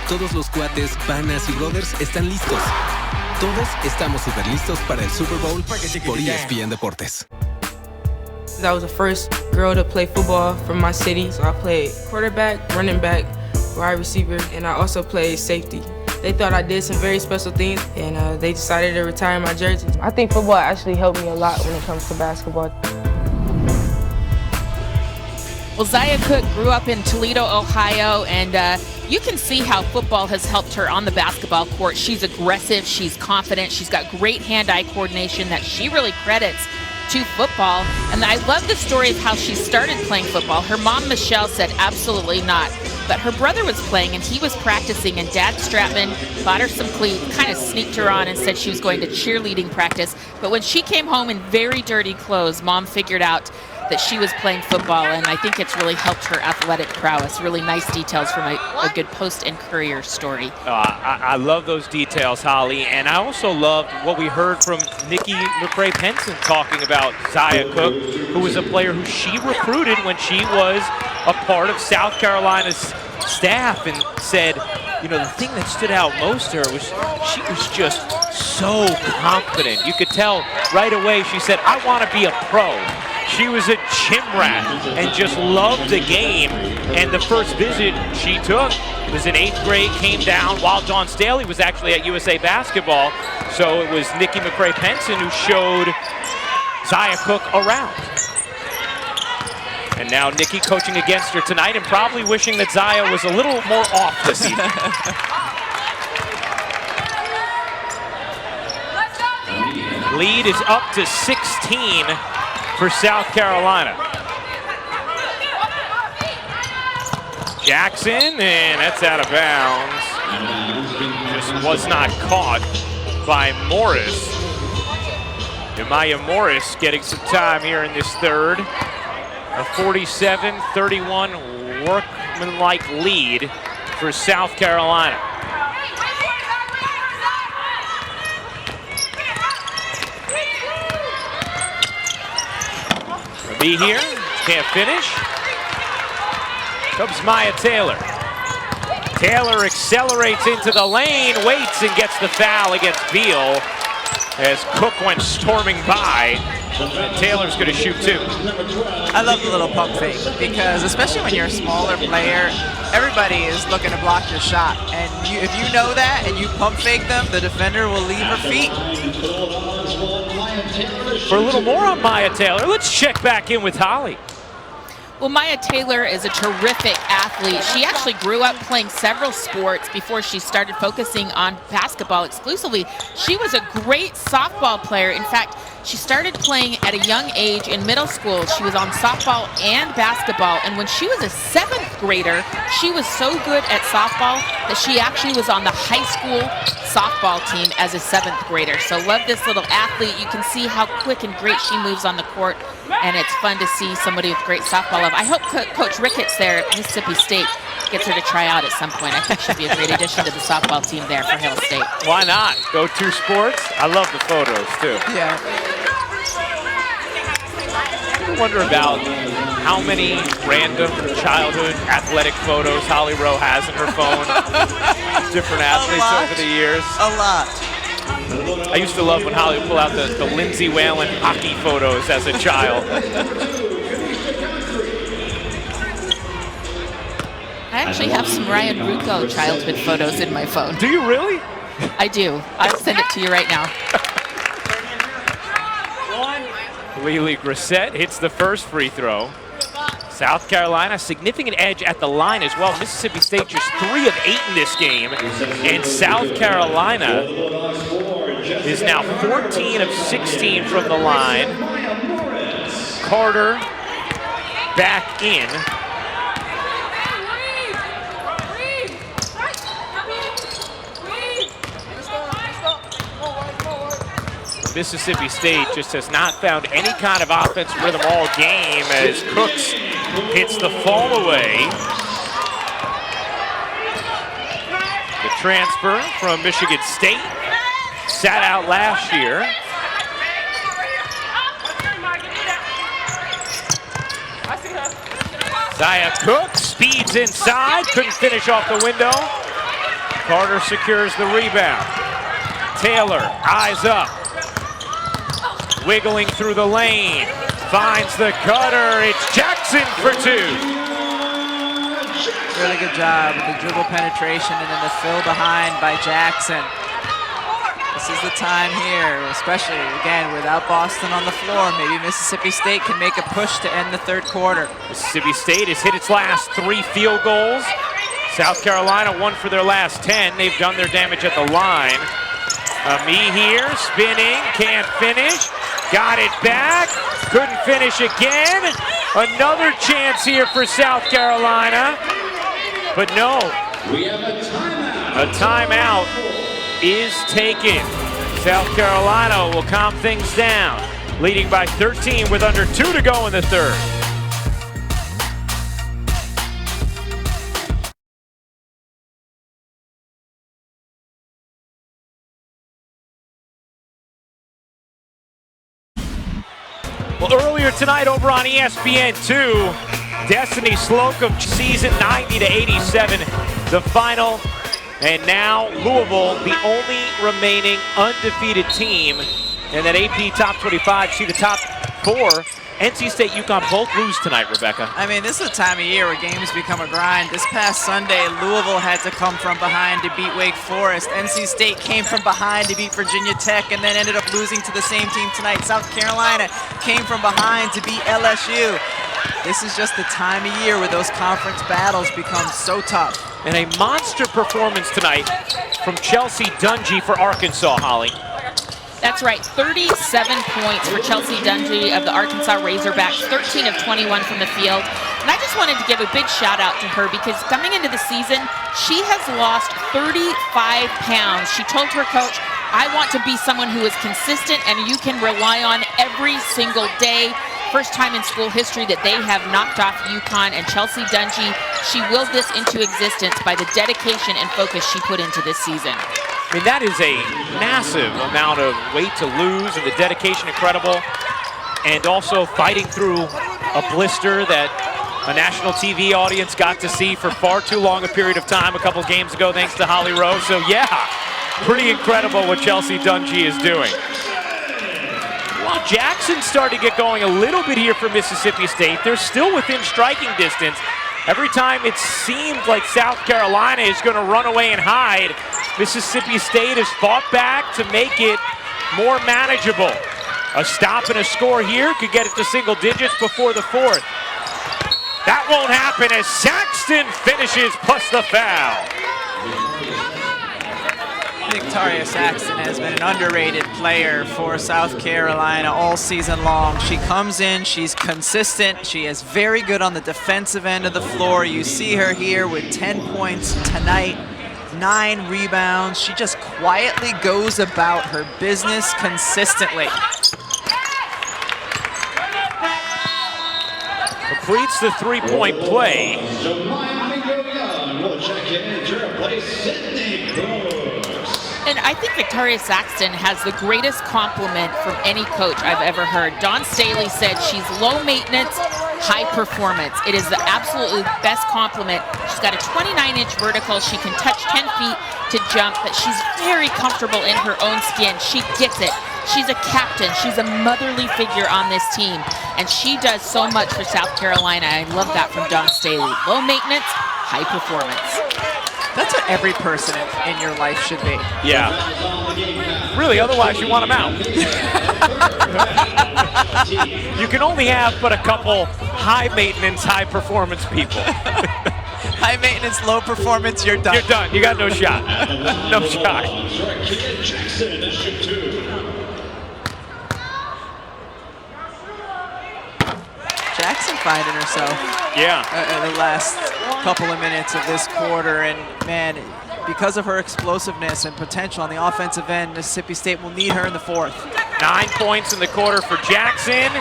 Todos los cuates, panas y brothers están listos. Todos estamos súper listos para el Super Bowl por ESPN Deportes. I was the first girl to play football from my city. So I played quarterback, running back, wide receiver, and I also played safety. They thought I did some very special things, and they decided to retire my jersey. I think football actually helped me a lot when it comes to basketball. Well, Zia Cooke grew up in Toledo, Ohio, and you can see how football has helped her on the basketball court. She's aggressive, she's confident, she's got great hand-eye coordination that she really credits to football. And I love the story of how she started playing football. Her mom, Michelle, said absolutely not. But her brother was playing and he was practicing, and Dad Stratman bought her some cleats, kind of sneaked her on and said she was going to cheerleading practice. But when she came home in very dirty clothes, Mom figured out that she was playing football, and I think it's really helped her athletic prowess. Really nice details from a good Post and Courier story. I love those details, Holly, and I also loved what we heard from Nikki McCray-Penson talking about Zia Cooke, who was a player who she recruited when she was a part of South Carolina's staff and said, you know, the thing that stood out most to her was she was just so confident. You could tell right away, she said, I want to be a pro. She was a gym rat and just loved the game. And the first visit she took was in 8th grade, came down while Dawn Staley was actually at USA Basketball. So it was Nikki McCray-Penson who showed Zia Cooke around. And now Nikki coaching against her tonight and probably wishing that Zia was a little more off this evening. Lead is up to 16 for South Carolina. Jackson, and that's out of bounds. Just was not caught by Morris. Amaya Morris getting some time here in this third. A 47-31 workmanlike lead for South Carolina. Be here, can't finish. Comes Maya Taylor. Taylor accelerates into the lane, waits and gets the foul against Beal as Cooke went storming by. And Taylor's gonna shoot two. I love the little pump fake because especially when you're a smaller player, everybody is looking to block your shot. And if you know that and you pump fake them, the defender will leave her feet. For a little more on Maya Taylor, let's check back in with Holly. Well, Maya Taylor is a terrific athlete. She actually grew up playing several sports before she started focusing on basketball exclusively. She was a great softball player. In fact, she started playing at a young age in middle school. She was on softball and basketball. And when she was a 7th grader, she was so good at softball that she actually was on the high school softball team as a 7th grader. So love this little athlete. You can see how quick and great she moves on the court. And it's fun to see somebody with great softball love. I hope Coach Ricketts there at Mississippi State gets her to try out at some point. I think she'd be a great addition to the softball team there for Hail State. Why not? Go to sports. I love the photos too. Yeah. I wonder about how many random childhood athletic photos Holly Rowe has in her phone. Different athletes over the years. A lot. I used to love when Holly would pull out the Lindsay Whalen hockey photos as a child. I actually have some Ryan Ruocco childhood photos in my phone. Do you really? I do. I'll send it to you right now. Lily Grissett hits the first free throw. South Carolina, significant edge at the line as well. Mississippi State just 3 of 8 in this game. And South Carolina is now 14 of 16 from the line. Carter back in. Mississippi State just has not found any kind of offensive rhythm all game as Cooks hits the fall away. The transfer from Michigan State sat out last year. Zia Cooke speeds inside, couldn't finish off the window. Carter secures the rebound. Taylor, eyes up. Wiggling through the lane, finds the cutter, it's Jackson for 2. Really good job with the dribble penetration and then the fill behind by Jackson. This is the time here, especially, again, without Boston on the floor. Maybe Mississippi State can make a push to end the third quarter. Mississippi State has hit its last 3 field goals. South Carolina 1 for their last 10. They've done their damage at the line. Me here, spinning, can't finish. Got it back, couldn't finish again. Another chance here for South Carolina. But no, a timeout is taken. South Carolina will calm things down, leading by 13 with under 2 to go in the third. Well, earlier tonight over on ESPN2, Destiny Slocum, season 90-87, the final. And now Louisville, the only remaining undefeated team in that AP Top 25. See the top 4. NC State, UConn both lose tonight, Rebecca. I mean, this is a time of year where games become a grind. This past Sunday, Louisville had to come from behind to beat Wake Forest. NC State came from behind to beat Virginia Tech and then ended up losing to the same team tonight. South Carolina came from behind to beat LSU. This is just the time of year where those conference battles become so tough. And a monster performance tonight from Chelsea Dungy for Arkansas, Holly. That's right, 37 points for Chelsea Dungy of the Arkansas Razorbacks, 13 of 21 from the field. And I just wanted to give a big shout out to her because coming into the season, she has lost 35 pounds. She told her coach, I want to be someone who is consistent and you can rely on every single day. First time in school history that they have knocked off UConn, and Chelsea Dungy, she willed this into existence by the dedication and focus she put into this season. I mean, that is a massive amount of weight to lose, and the dedication incredible. And also fighting through a blister that a national TV audience got to see for far too long a period of time a couple games ago thanks to Holly Rowe. So yeah, pretty incredible what Chelsea Dungy is doing. Well, Jackson started to get going a little bit here for Mississippi State. They're still within striking distance. Every time it seemed like South Carolina is going to run away and hide, Mississippi State has fought back to make it more manageable. A stop and a score here could get it to single digits before the fourth. That won't happen as Saxton finishes plus the foul. Victoria Saxton has been an underrated player for South Carolina all season long. She comes in, she's consistent, she is very good on the defensive end of the floor. You see her here with 10 points tonight, 9 rebounds. She just quietly goes about her business consistently. Completes the three-point play. And I think Victoria Saxton has the greatest compliment from any coach I've ever heard. Dawn Staley said she's low maintenance, high performance. It is the absolutely best compliment. She's got a 29-inch vertical. She can touch 10 feet to jump, but she's very comfortable in her own skin. She gets it. She's a captain. She's a motherly figure on this team, and she does so much for South Carolina. I love that from Dawn Staley. Low maintenance, high performance. That's what every person in your life should be. Yeah. Really, otherwise you want them out. You can only have but a couple high-maintenance, high-performance people. High maintenance, low performance, you're done. You're done. You got no shot. No shot. Jackson finding herself. Yeah. In the last couple of minutes of this quarter, and man, because of her explosiveness and potential on the offensive end, Mississippi State will need her in the fourth. 9 points in the quarter for Jackson.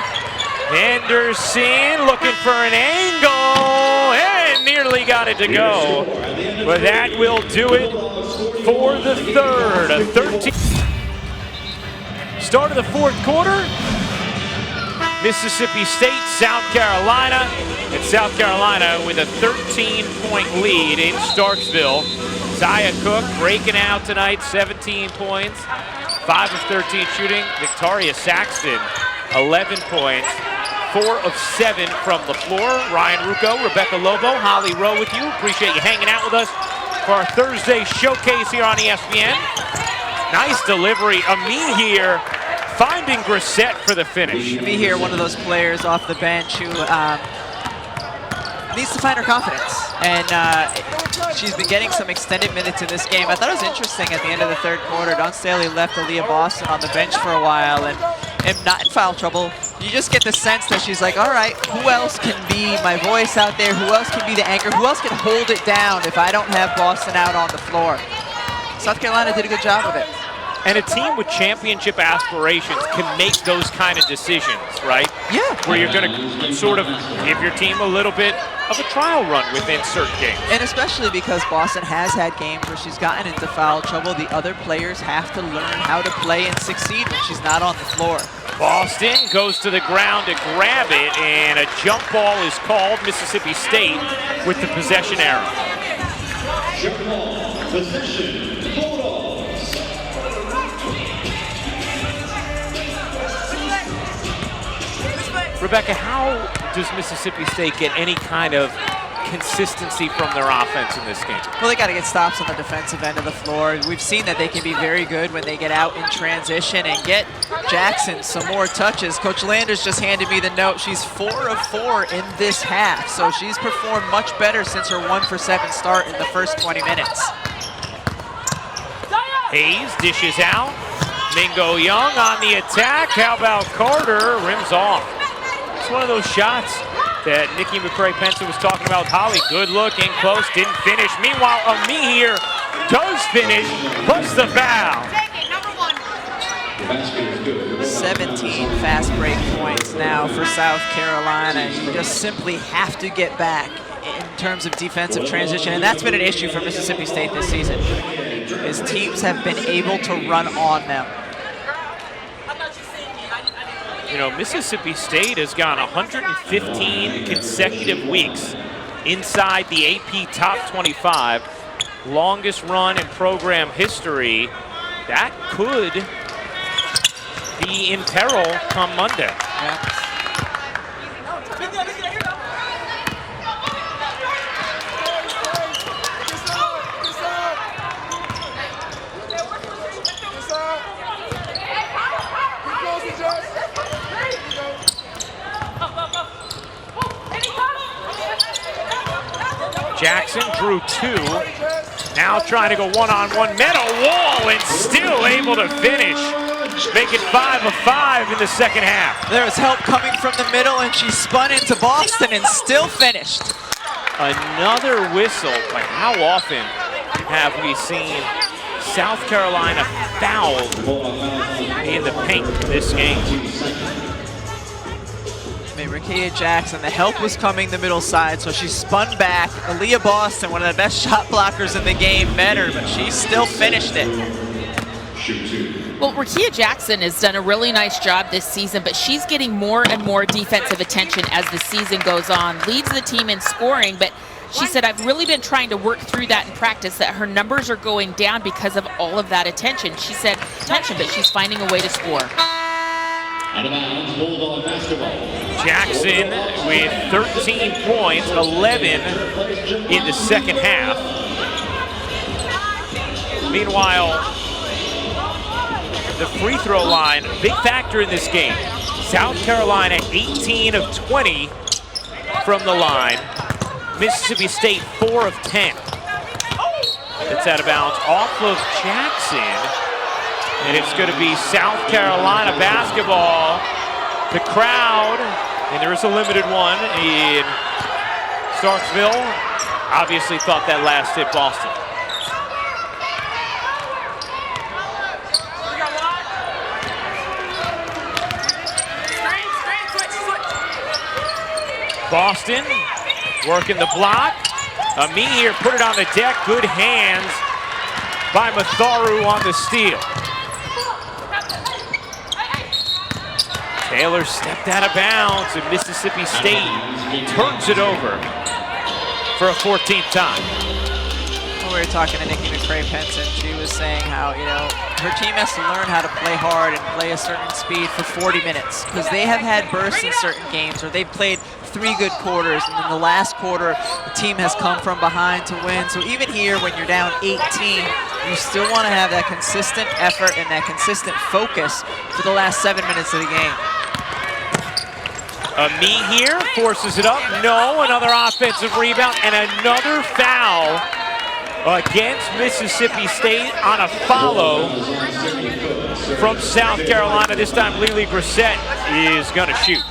Henderson looking for an angle and nearly got it to go. But that will do it for the third. A 13. Start of the fourth quarter. Mississippi State, South Carolina, and South Carolina with a 13-point lead in Starksville. Zia Cook breaking out tonight, 17 points, 5 of 13 shooting. Victoria Saxton, 11 points, 4 of 7 from the floor. Ryan Rucco, Rebecca Lobo, Holly Rowe with you. Appreciate you hanging out with us for our Thursday showcase here on ESPN. Nice delivery. Amin here finding Grissett for the finish. Me here, one of those players off the bench who needs to find her confidence. And she's been getting some extended minutes in this game. I thought it was interesting at the end of the third quarter, Dawn Staley left Aaliyah Boston on the bench for a while and not in foul trouble. You just get the sense that she's like, all right, who else can be my voice out there? Who else can be the anchor? Who else can hold it down if I don't have Boston out on the floor? South Carolina did a good job with it. And a team with championship aspirations can make those kind of decisions, right? Yeah. Where you're going to sort of give your team a little bit of a trial run within certain games. And especially because Boston has had games where she's gotten into foul trouble, the other players have to learn how to play and succeed when she's not on the floor. Boston goes to the ground to grab it, and a jump ball is called. Mississippi State with the possession arrow. Rebecca, how does Mississippi State get any kind of consistency from their offense in this game? Well, they got to get stops on the defensive end of the floor. We've seen that they can be very good when they get out in transition and get Jackson some more touches. Coach Landers just handed me the note. She's 4 of 4 in this half, so she's performed much better since her 1 for 7 start in the first 20 minutes. Hayes dishes out. Mingo Young on the attack. How about Carter? Rims off. It's one of those shots that Nikki McCray-Penson was talking about. Holly, good look, in close, didn't finish. Meanwhile, Amir does finish, plus the foul. 17 fast break points now for South Carolina. You just simply have to get back in terms of defensive transition, and that's been an issue for Mississippi State this season, is teams have been able to run on them. You know, Mississippi State has gone 115 consecutive weeks inside the AP Top 25, longest run in program history. That could be in peril come Monday. Yeah. Jackson drew 2, now trying to go one-on-one, met a wall and still able to finish. Make it 5 of 5 in the second half. There was help coming from the middle and she spun into Boston and still finished. Another whistle, but how often have we seen South Carolina fouled in the paint this game? Rakia Jackson, the help was coming the middle side, so she spun back. Aaliyah Boston, one of the best shot blockers in the game, met her, but she still finished it. Well, Rakia Jackson has done a really nice job this season, but she's getting more and more defensive attention as the season goes on. Leads the team in scoring, but she said, I've really been trying to work through that in practice, that her numbers are going down because of all of that attention. She said, but she's finding a way to score. Jackson with 13 points, 11 in the second half. Meanwhile, the free throw line, big factor in this game. South Carolina 18 of 20 from the line. Mississippi State 4 of 10. It's out of bounds off of Jackson. And it's going to be South Carolina basketball. The crowd, and there is a limited one in Starksville, obviously thought that last hit Boston. Boston working the block. Amir put it on the deck. Good hands by Matharu on the steal. Taylor stepped out of bounds, and Mississippi State turns it over for a 14th time. When we were talking to Nikki McCray-Penson, she was saying how, you know, her team has to learn how to play hard and play a certain speed for 40 minutes because they have had bursts in certain games where they've played 3 good quarters, and in the last quarter, the team has come from behind to win. So even here, when you're down 18, you still want to have that consistent effort and that consistent focus for the last 7 minutes of the game. Amir here forces it up. No, another offensive rebound and another foul against Mississippi State on a follow from South Carolina. This time, Lily Grissett is going to shoot.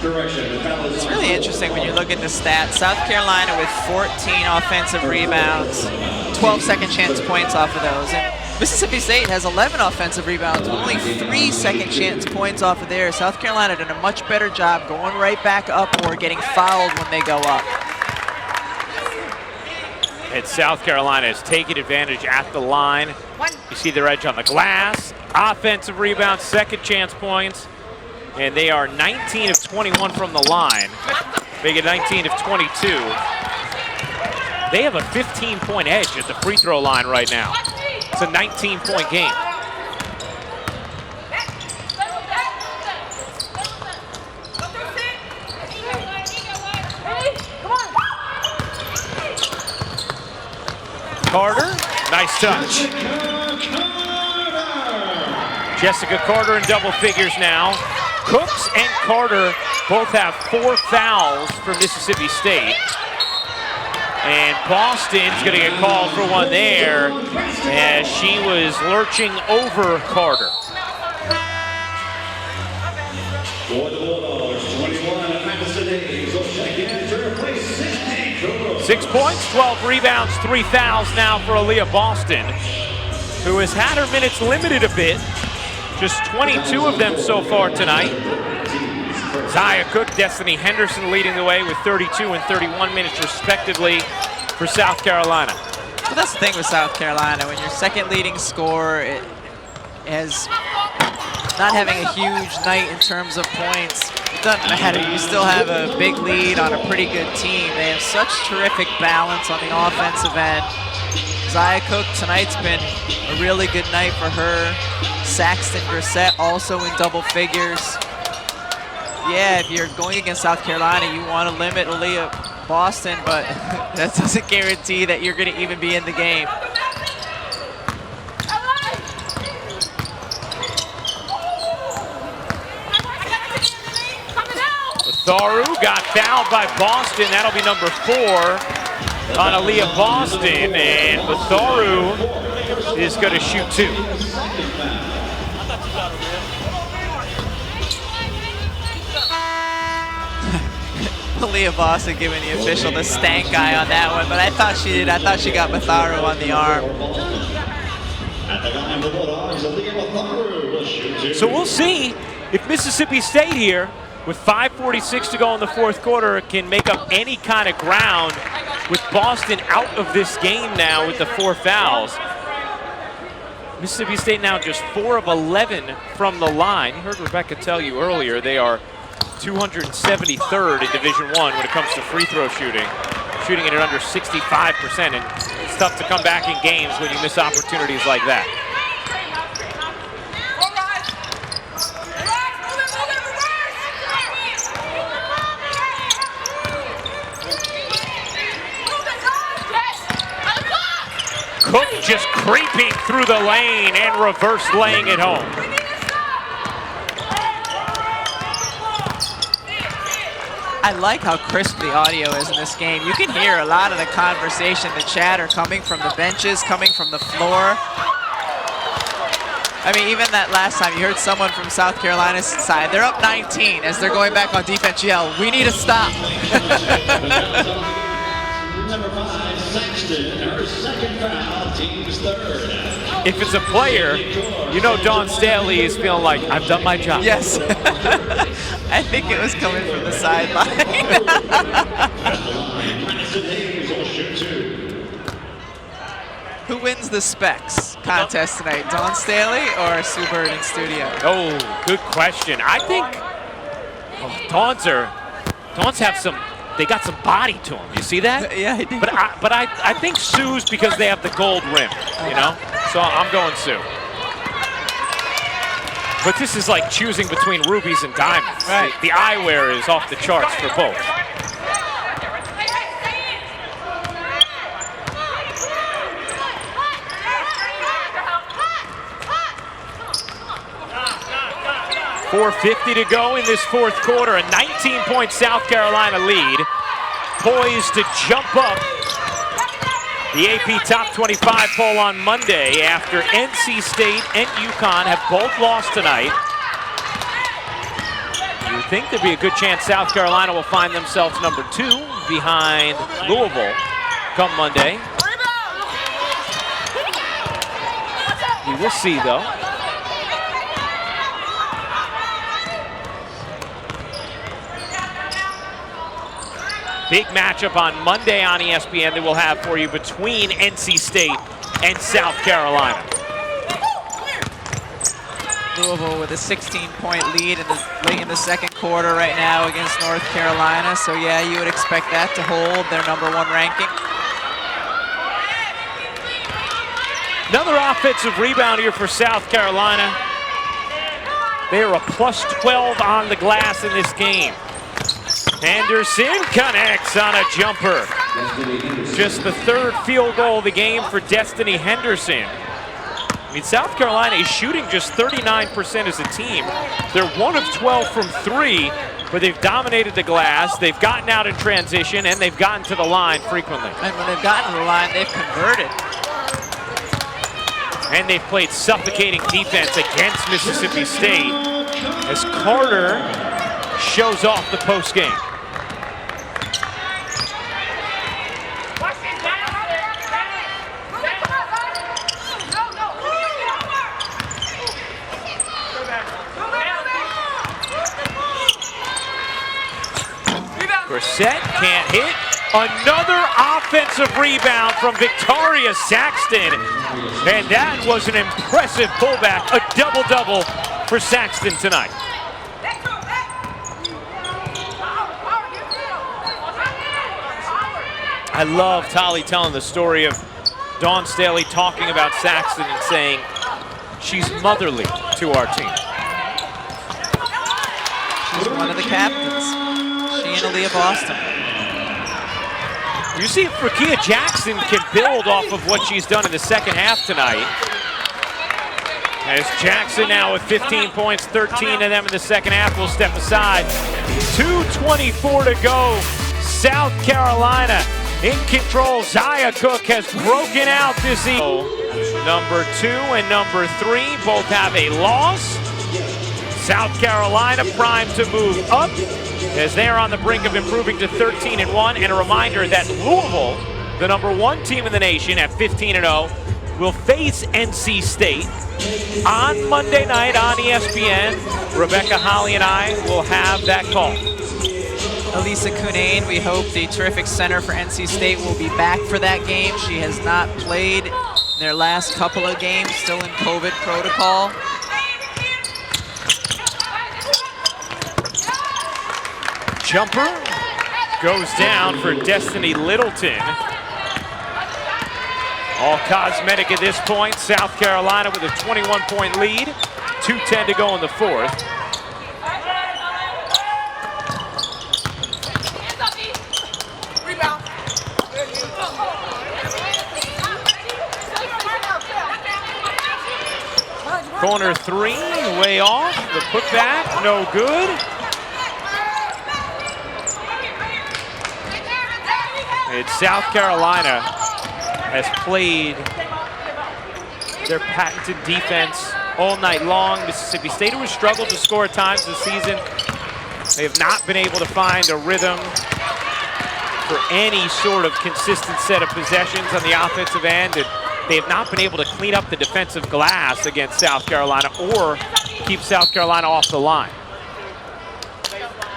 It's really interesting when you look at the stats. South Carolina with 14 offensive rebounds, 12 second chance points off of those. And Mississippi State has 11 offensive rebounds, only 3 second chance points off of theirs. South Carolina did a much better job going right back up or getting fouled when they go up. And South Carolina has taken advantage at the line. You see their edge on the glass. Offensive rebounds, second chance points. And they are 19 of 21 from the line. Make it 19 of 22. They have a 15-point edge at the free throw line right now. It's a 19-point game. Carter, nice touch. Jessica Carter in double figures now. Cooks and Carter both have 4 fouls for Mississippi State. And Boston's gonna get called for one there as she was lurching over Carter. For the Bulldogs, 21, Madison Hayes will check in to replace 16 Cooper. 6 points, 12 rebounds, 3 fouls now for Aaliyah Boston, who has had her minutes limited a bit. Just 22 of them so far tonight. Zia Cook, Destiny Henderson leading the way with 32 and 31 minutes respectively for South Carolina. But that's the thing with South Carolina. When your second leading scorer is not having a huge night in terms of points, it doesn't matter. You still have a big lead on a pretty good team. They have such terrific balance on the offensive end. Zia Cook, tonight's been a really good night for her. Saxton Grissett also in double figures. Yeah, if you're going against South Carolina, you want to limit Aaliyah Boston, but that doesn't guarantee that you're going to even be in the game. Matharu got fouled by Boston. That'll be number 4 on Aaliyah Boston, and Matharu is going to shoot 2. Aaliyah Boston giving the official the stank eye on that one, but I thought she did. I thought she got Matharu on the arm. So we'll see if Mississippi State here, with 5:46 to go in the fourth quarter, can make up any kind of ground with Boston out of this game now with the 4 fouls. Mississippi State now just 4 of 11 from the line. You heard Rebecca tell you earlier they are 273rd in Division I when it comes to free throw shooting. Shooting it at under 65%, and it's tough to come back in games when you miss opportunities like that. Cook just creeping through the lane and reverse laying it home. I like how crisp the audio is in this game. You can hear a lot of the conversation, the chatter coming from the benches, coming from the floor. I mean, even that last time, you heard someone from South Carolina's side. They're up 19 as they're going back on defense. Yell, "We need to stop." Number 5, Saxton, her second foul, team's 3rd. If it's a player, you know Dawn Staley is feeling like, I've done my job. Yes. I think it was coming from the sideline. Who wins the specs contest tonight, Dawn Staley or Sue Bird in studio? Oh, good question. I think Dawn's have some, they got some body to them. You see that? Yeah, I do. But I think Sue's because they have the gold rim, you know? So I'm going Sue. But this is like choosing between rubies and diamonds. Right. The eyewear is off the charts for both. .450 to go in this fourth quarter. A 19-point South Carolina lead. Poised to jump up the AP Top 25 poll on Monday after NC State and UConn have both lost tonight. You would think there'd be a good chance South Carolina will find themselves number 2 behind Louisville come Monday. We will see, though. Big matchup on Monday on ESPN that we'll have for you between NC State and South Carolina. Louisville with a 16-point lead late in the second quarter right now against North Carolina. So yeah, you would expect that to hold their #1 ranking. Another offensive rebound here for South Carolina. They are a +12 on the glass in this game. Henderson connects on a jumper. Just the 3rd field goal of the game for Destiny Henderson. I mean, South Carolina is shooting just 39% as a team. They're 1 of 12 from 3, but they've dominated the glass. They've gotten out in transition, and they've gotten to the line frequently. And when they've gotten to the line, they've converted. And they've played suffocating defense against Mississippi State as Carter shows off the post game. Brissett can't hit. Another offensive rebound from Victoria Saxton. And that was an impressive pullback, a double-double for Saxton tonight. I love Tolly telling the story of Dawn Staley talking about Saxton and saying she's motherly to our team. She's one of the captains. She and Aaliyah Boston. You see if Rakia Jackson can build off of what she's done in the second half tonight. As Jackson now with 15 points, 13 of them in the second half, will step aside. 2:24 to go. South Carolina in control. Zia Cook has broken out this evening. Number 2 and number 3 both have a loss. South Carolina primed to move up as they are on the brink of improving to 13-1. And a reminder that Louisville, the #1 team in the nation at 15-0, will face NC State on Monday night on ESPN. Rebecca Holly and I will have that call. Elisa Cunane, we hope the terrific center for NC State will be back for that game. She has not played in their last couple of games, still in COVID protocol. Jumper goes down for Destiny Littleton. All cosmetic at this point. South Carolina with a 21-point lead. 2:10 to go in the fourth. Corner 3, way off. The putback, no good. And South Carolina has played their patented defense all night long. Mississippi State, who has struggled to score at times this season, they have not been able to find a rhythm for any sort of consistent set of possessions on the offensive end. And they have not been able to clean up the defensive glass against South Carolina or keep South Carolina off the line.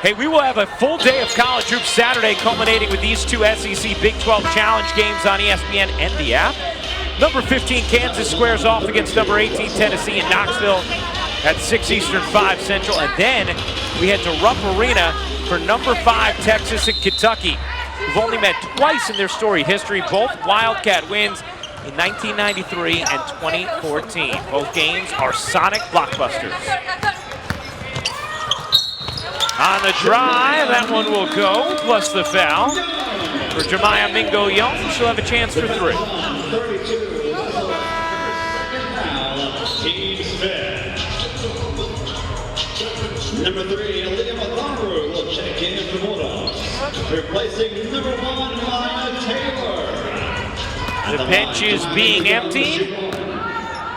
Hey, we will have a full day of college hoops Saturday, culminating with these two SEC Big 12 Challenge games on ESPN and the app. Number 15 Kansas squares off against number 18 Tennessee in Knoxville at 6 Eastern, 5 Central. And then we head to Rupp Arena for number 5 Texas and Kentucky, who've only met twice in their storied history, both Wildcat wins in 1993 and 2014. Both games are Sonic blockbusters. On the drive, that one will go, plus the foul for Jemiah Mingo-Young. She'll have a chance for 3. Number 3, Aaliyah Matharu will check in for Bulldogs, replacing number 1, Maya Taylor. The bench is being emptied.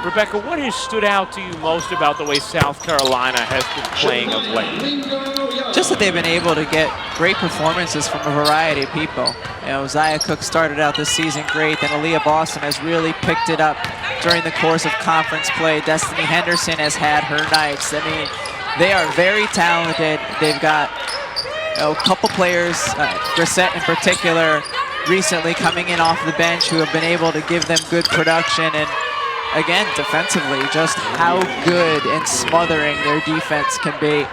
Rebecca, what has stood out to you most about the way South Carolina has been playing of late? Just that they've been able to get great performances from a variety of people. You know, Zia Cook started out this season great, then Aaliyah Boston has really picked it up during the course of conference play. Destiny Henderson has had her nights. I mean, they are very talented. They've got a couple players, Brissett in particular, recently coming in off the bench who have been able to give them good production. And again, defensively, just how good and smothering their defense can be.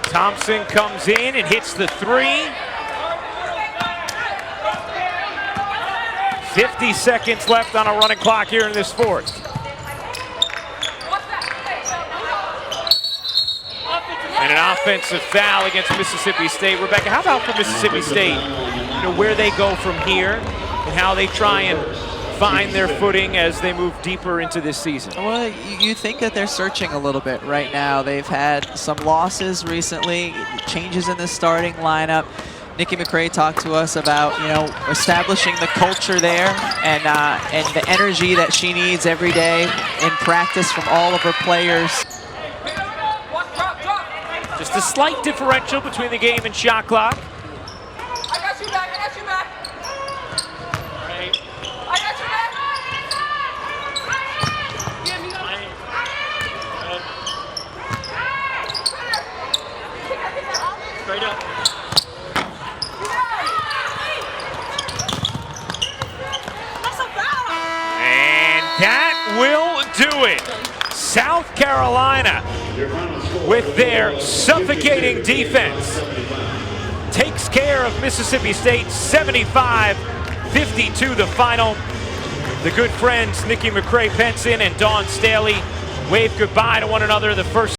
Thompson comes in and hits the three. 50 seconds left on a running clock here in this fourth. And an offensive foul against Mississippi State. Rebecca, how about for Mississippi State, where they go from here and how they try and find their footing as they move deeper into this season? Well, you think that they're searching a little bit right now. They've had some losses recently, changes in the starting lineup. Nikki McCray talked to us about, establishing the culture there and the energy that she needs every day in practice from all of her players. Just a slight differential between the game and shot clock. I got you back, I got you back. Right. I got you back. Straight up. And that will do it. South Carolina, with their suffocating defense, takes care of Mississippi State 75-52 the final. The good friends Nikki McCray Penson and Dawn Staley wave goodbye to one another the first